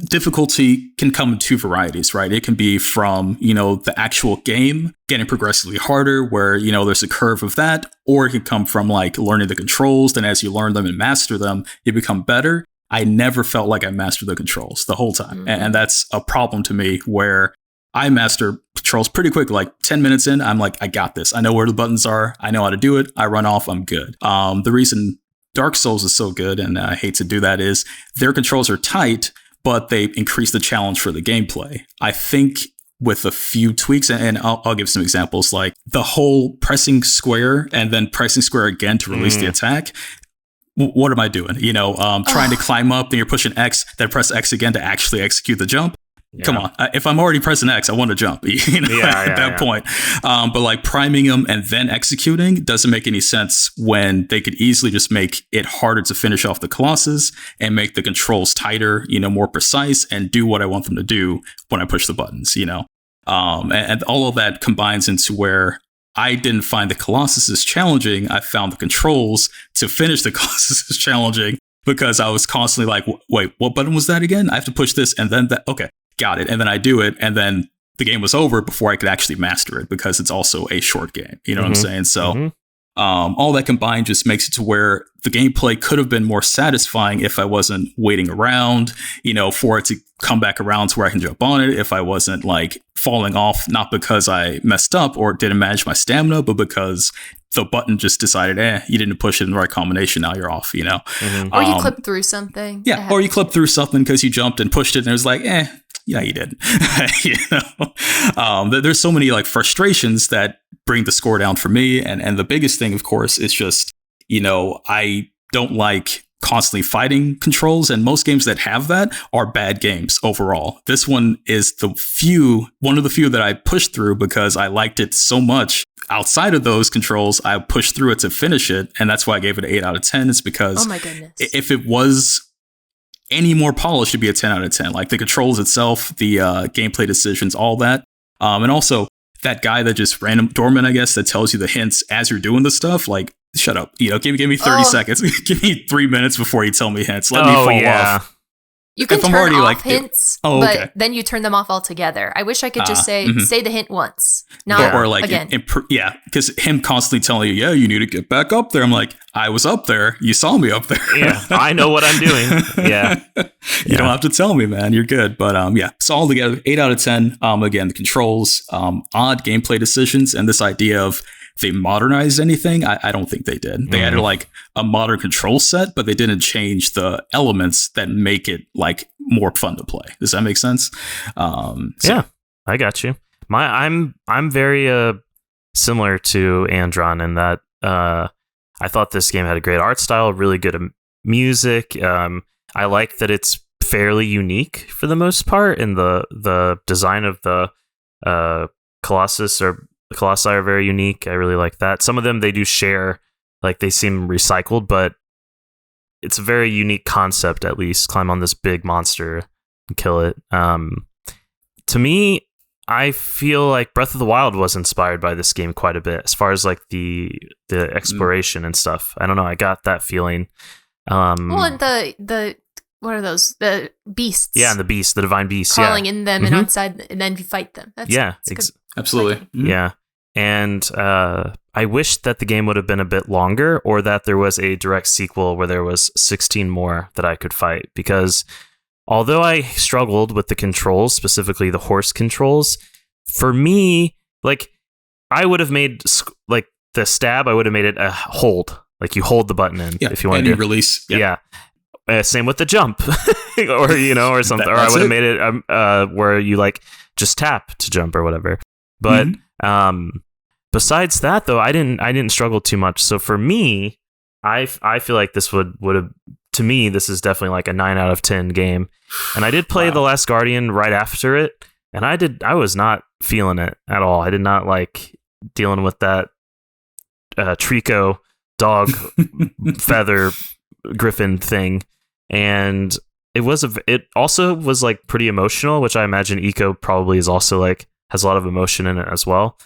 difficulty can come in two varieties, right? It can be from, the actual game getting progressively harder, where, there's a curve of that, or it can come from like learning the controls. Then as you learn them and master them, you become better. I never felt like I mastered the controls the whole time. And that's a problem to me, where I master controls pretty quick. Like 10 minutes in, I'm like, I got this. I know where the buttons are. I know how to do it. I run off. I'm good. The reason Dark Souls is so good, and I hate to do that, is their controls are tight, but they increase the challenge for the gameplay. I think with a few tweaks, and I'll give some examples, like the whole pressing square and then pressing square again to release the attack. What am I doing? Trying to climb up, then you're pushing X, then press X again to actually execute the jump. Yeah. Come on. If I'm already pressing X, I want to jump, at that point. But like priming them and then executing doesn't make any sense, when they could easily just make it harder to finish off the Colossus and make the controls tighter, more precise, and do what I want them to do when I push the buttons, and all of that combines into where I didn't find the Colossus as challenging. I found the controls to finish the Colossus as challenging, because I was constantly like, wait, what button was that again? I have to push this and then that. Okay. Got it. And then I do it, and then the game was over before I could actually master it, because it's also a short game. You know what I'm saying? So all that combined just makes it to where the gameplay could have been more satisfying if I wasn't waiting around, for it to come back around to where I can jump on it. If I wasn't like falling off, not because I messed up or didn't manage my stamina, but because the button just decided, you didn't push it in the right combination. Now you're off, Mm-hmm. Or you clipped through something. Yeah, or you clipped through something because you jumped and pushed it, and it was like, yeah, you did. There's so many like frustrations that bring the score down for me, and the biggest thing, of course, is just I don't like constantly fighting controls, and most games that have that are bad games overall. This one is one of the few that I pushed through because I liked it so much. Outside of those controls, I pushed through it to finish it, and that's why I gave it an 8 out of 10. It's because oh my goodness, if it was any more polished, it'd be a 10 out of 10. Like the controls itself, the gameplay decisions, all that, and also that guy that just random dormant, I guess, that tells you the hints as you're doing the stuff. Like, shut up, give me 30 seconds, give me 3 minutes before you tell me hints. Let me fall off. You can turn off hints, but then you turn them off altogether. I wish I could just say the hint once, not or like again. Because him constantly telling you, you need to get back up there. I'm like, I was up there. You saw me up there. Yeah, I know what I'm doing. Yeah. You don't have to tell me, man. You're good. But so all together, 8 out of 10. Again, the controls, odd gameplay decisions, and this idea of they modernized anything. I don't think they did. They added like a modern control set, but they didn't change the elements that make it like more fun to play. Does that make sense? Yeah, I got you. I'm very similar to Andron in that I thought this game had a great art style, really good music. I like that it's fairly unique for the most part, and the design of the Colossus the Colossi are very unique. I really like that. Some of them they do share, like they seem recycled, but it's a very unique concept. At least climb on this big monster and kill it. To me, I feel like Breath of the Wild was inspired by this game quite a bit, as far as like the exploration and stuff. I don't know. I got that feeling. Well, and the what are those? The beasts. Yeah, and the beasts, the divine beasts, crawling in them and outside, and then you fight them. Absolutely. Mm-hmm. Yeah. And I wish that the game would have been a bit longer, or that there was a direct sequel where there was 16 more that I could fight. Because although I struggled with the controls, specifically the horse controls, for me, like I would have made like the stab, I would have made it a hold. Like you hold the button in if you want to release. Yeah. Same with the jump or something. Or I would have made it where you like just tap to jump or whatever. But besides that, though, I didn't struggle too much. So for me, I feel like this would have, to me, this is definitely like a 9 out of 10 game. And I did play The Last Guardian right after it, and I was not feeling it at all. I did not like dealing with that Trico dog feather griffin thing. And it also was like pretty emotional, which I imagine Eco probably is also like has a lot of emotion in it as well.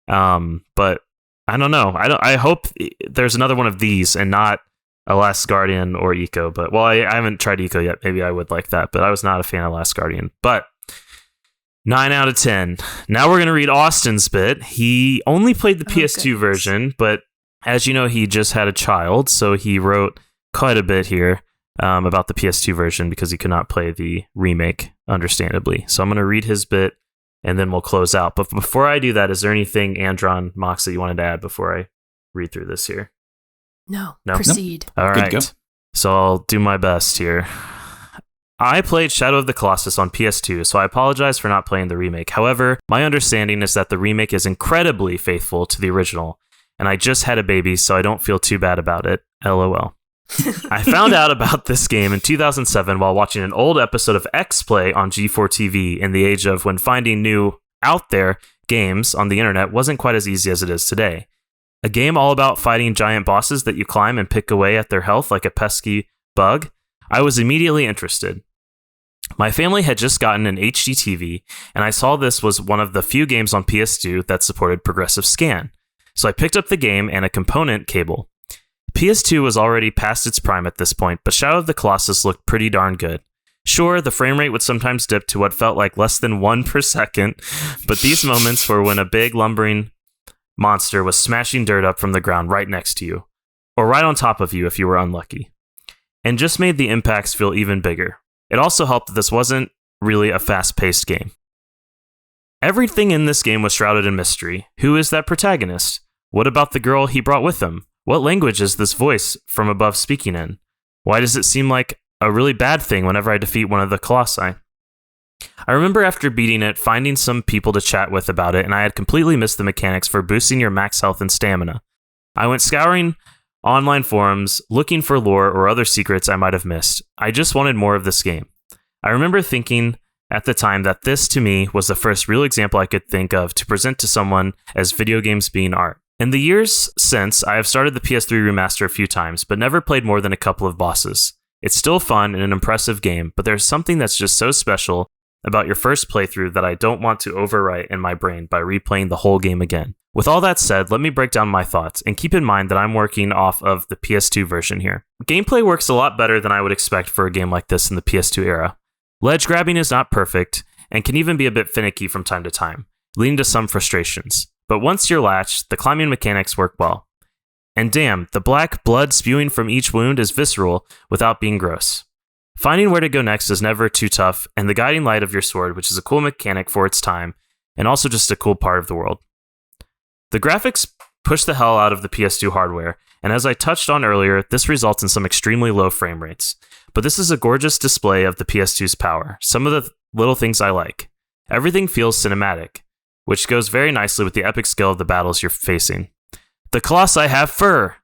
But I don't know. I hope there's another one of these and not a Last Guardian or Eco. But I haven't tried Eco yet. Maybe I would like that. But I was not a fan of Last Guardian. But 9 out of 10. Now we're gonna read Austin's bit. He only played the PS2 version, but as you know, he just had a child, so he wrote quite a bit here. About the PS2 version because he could not play the remake, understandably. So I'm going to read his bit and then we'll close out. But before I do that, is there anything, Andron, Mox, that you wanted to add before I read through this here? No? Proceed. Nope. All right. So I'll do my best here. I played Shadow of the Colossus on PS2, so I apologize for not playing the remake. However, my understanding is that the remake is incredibly faithful to the original, and I just had a baby, so I don't feel too bad about it. LOL. I found out about this game in 2007 while watching an old episode of X-Play on G4 TV in the age of when finding new, out there games on the internet wasn't quite as easy as it is today. A game all about fighting giant bosses that you climb and pick away at their health like a pesky bug. I was immediately interested. My family had just gotten an HD TV, and I saw this was one of the few games on PS2 that supported progressive scan. So I picked up the game and a component cable. PS2 was already past its prime at this point, but Shadow of the Colossus looked pretty darn good. Sure, the frame rate would sometimes dip to what felt like less than 1 per second, but these moments were when a big lumbering monster was smashing dirt up from the ground right next to you, or right on top of you if you were unlucky, and just made the impacts feel even bigger. It also helped that this wasn't really a fast-paced game. Everything in this game was shrouded in mystery. Who is that protagonist? What about the girl he brought with him? What language is this voice from above speaking in? Why does it seem like a really bad thing whenever I defeat one of the Colossi? I remember after beating it, finding some people to chat with about it, and I had completely missed the mechanics for boosting your max health and stamina. I went scouring online forums, looking for lore or other secrets I might have missed. I just wanted more of this game. I remember thinking at the time that this, to me, was the first real example I could think of to present to someone as video games being art. In the years since, I have started the PS3 remaster a few times, but never played more than a couple of bosses. It's still fun and an impressive game, but there's something that's just so special about your first playthrough that I don't want to overwrite in my brain by replaying the whole game again. With all that said, let me break down my thoughts, and keep in mind that I'm working off of the PS2 version here. Gameplay works a lot better than I would expect for a game like this in the PS2 era. Ledge grabbing is not perfect, and can even be a bit finicky from time to time, leading to some frustrations. But once you're latched, the climbing mechanics work well. And damn, the black blood spewing from each wound is visceral without being gross. Finding where to go next is never too tough, and the guiding light of your sword, which is a cool mechanic for its time, and also just a cool part of the world. The graphics push the hell out of the PS2 hardware, and as I touched on earlier, this results in some extremely low frame rates. But this is a gorgeous display of the PS2's power. Some of the little things I like. Everything feels cinematic, which goes very nicely with the epic scale of the battles you're facing. The Colossi have fur!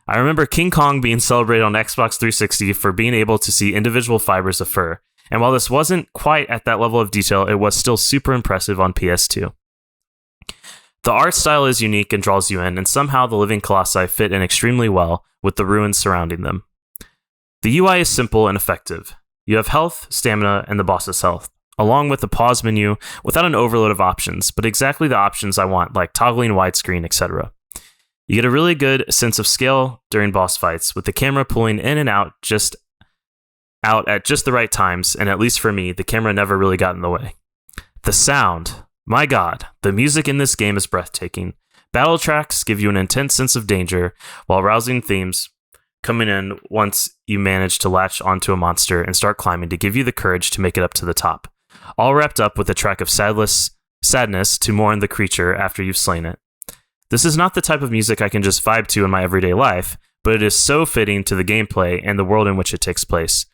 I remember King Kong being celebrated on Xbox 360 for being able to see individual fibers of fur, and while this wasn't quite at that level of detail, it was still super impressive on PS2. The art style is unique and draws you in, and somehow the living Colossi fit in extremely well with the ruins surrounding them. The UI is simple and effective. You have health, stamina, and the boss's health, along with the pause menu without an overload of options, but exactly the options I want, like toggling widescreen, etc. You get a really good sense of scale during boss fights, with the camera pulling in and out at just the right times, and at least for me, the camera never really got in the way. The sound. My god, the music in this game is breathtaking. Battle tracks give you an intense sense of danger, while rousing themes coming in once you manage to latch onto a monster and start climbing to give you the courage to make it up to the top. All wrapped up with a track of sadness to mourn the creature after you've slain it. This is not the type of music I can just vibe to in my everyday life, but it is so fitting to the gameplay and the world in which it takes place.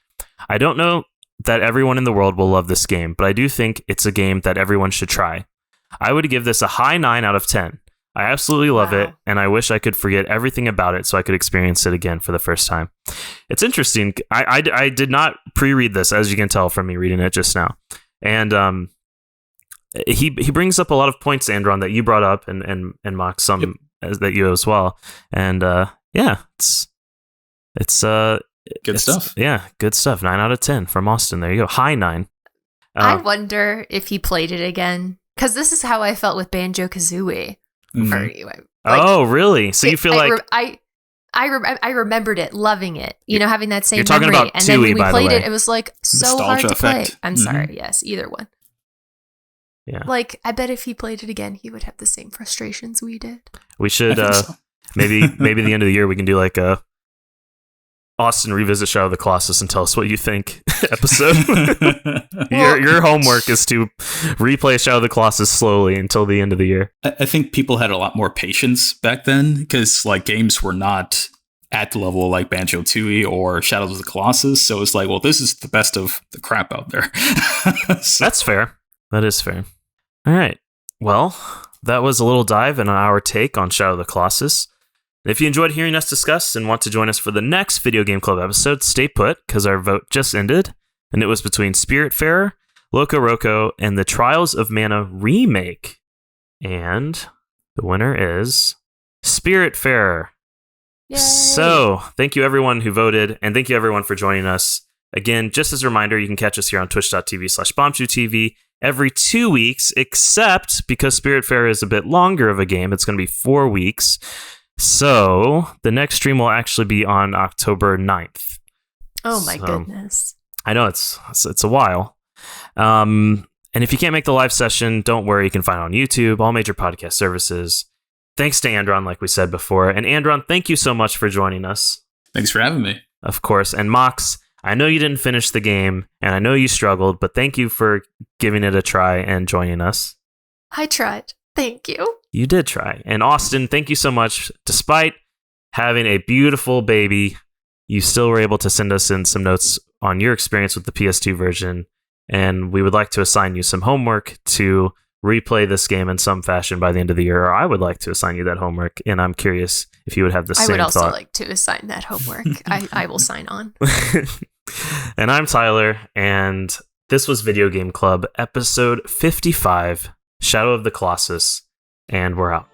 I don't know that everyone in the world will love this game, but I do think it's a game that everyone should try. I would give this a high 9 out of 10. I absolutely love it, and I wish I could forget everything about it so I could experience it again for the first time. It's interesting. I did not pre-read this, as you can tell from me reading it just now. And he brings up a lot of points, Andron, that you brought up, and Mock some that you as well. And yeah, it's good stuff. Yeah, good stuff. 9 out of 10 from Austin. There you go. High 9. I wonder if he played it again, because this is how I felt with Banjo-Kazooie. Mm-hmm. Oh, really? So you feel I remembered it, loving it, having that same You're talking memory. About and then Tui, when we by played the way. it was like so Nostalgia hard to effect. play. I'm sorry, yes, either one. Yeah. Like, I bet if he played it again, he would have the same frustrations we did. We should so. maybe the end of the year we can do like a Austin revisit Shadow of the Colossus and tell us what you think episode. Your homework is to replay Shadow of the Colossus slowly until the end of the year. I think people had a lot more patience back then because like games were not at the level like Banjo-Tooie or Shadow of the Colossus. So it's like, well, this is the best of the crap out there. That's fair. That is fair. All right. Well, that was a little dive into our take on Shadow of the Colossus. If you enjoyed hearing us discuss and want to join us for the next Video Game Club episode, stay put, because our vote just ended, and it was between Spiritfarer, Loco Roco, and the Trials of Mana remake. And the winner is Spiritfarer. Yay. So, thank you everyone who voted, and thank you everyone for joining us. Again, just as a reminder, you can catch us here on twitch.tv/BombchuTV every 2 weeks, except because Spiritfarer is a bit longer of a game, it's going to be 4 weeks. So, the next stream will actually be on October 9th. Oh my goodness. I know, it's a while. And if you can't make the live session, don't worry, you can find it on YouTube, all major podcast services. Thanks to Andron, like we said before. And Andron, thank you so much for joining us. Thanks for having me. Of course. And Mox, I know you didn't finish the game, and I know you struggled, but thank you for giving it a try and joining us. I tried. Thank you. You did try. And Austin, thank you so much. Despite having a beautiful baby, you still were able to send us in some notes on your experience with the PS2 version. And we would like to assign you some homework to replay this game in some fashion by the end of the year. Or I would like to assign you that homework. And I'm curious if you would have the same thought. I would also like to assign that homework. I will sign on. And I'm Tyler. And this was Video Game Club, episode 55, Shadow of the Colossus. And we're out.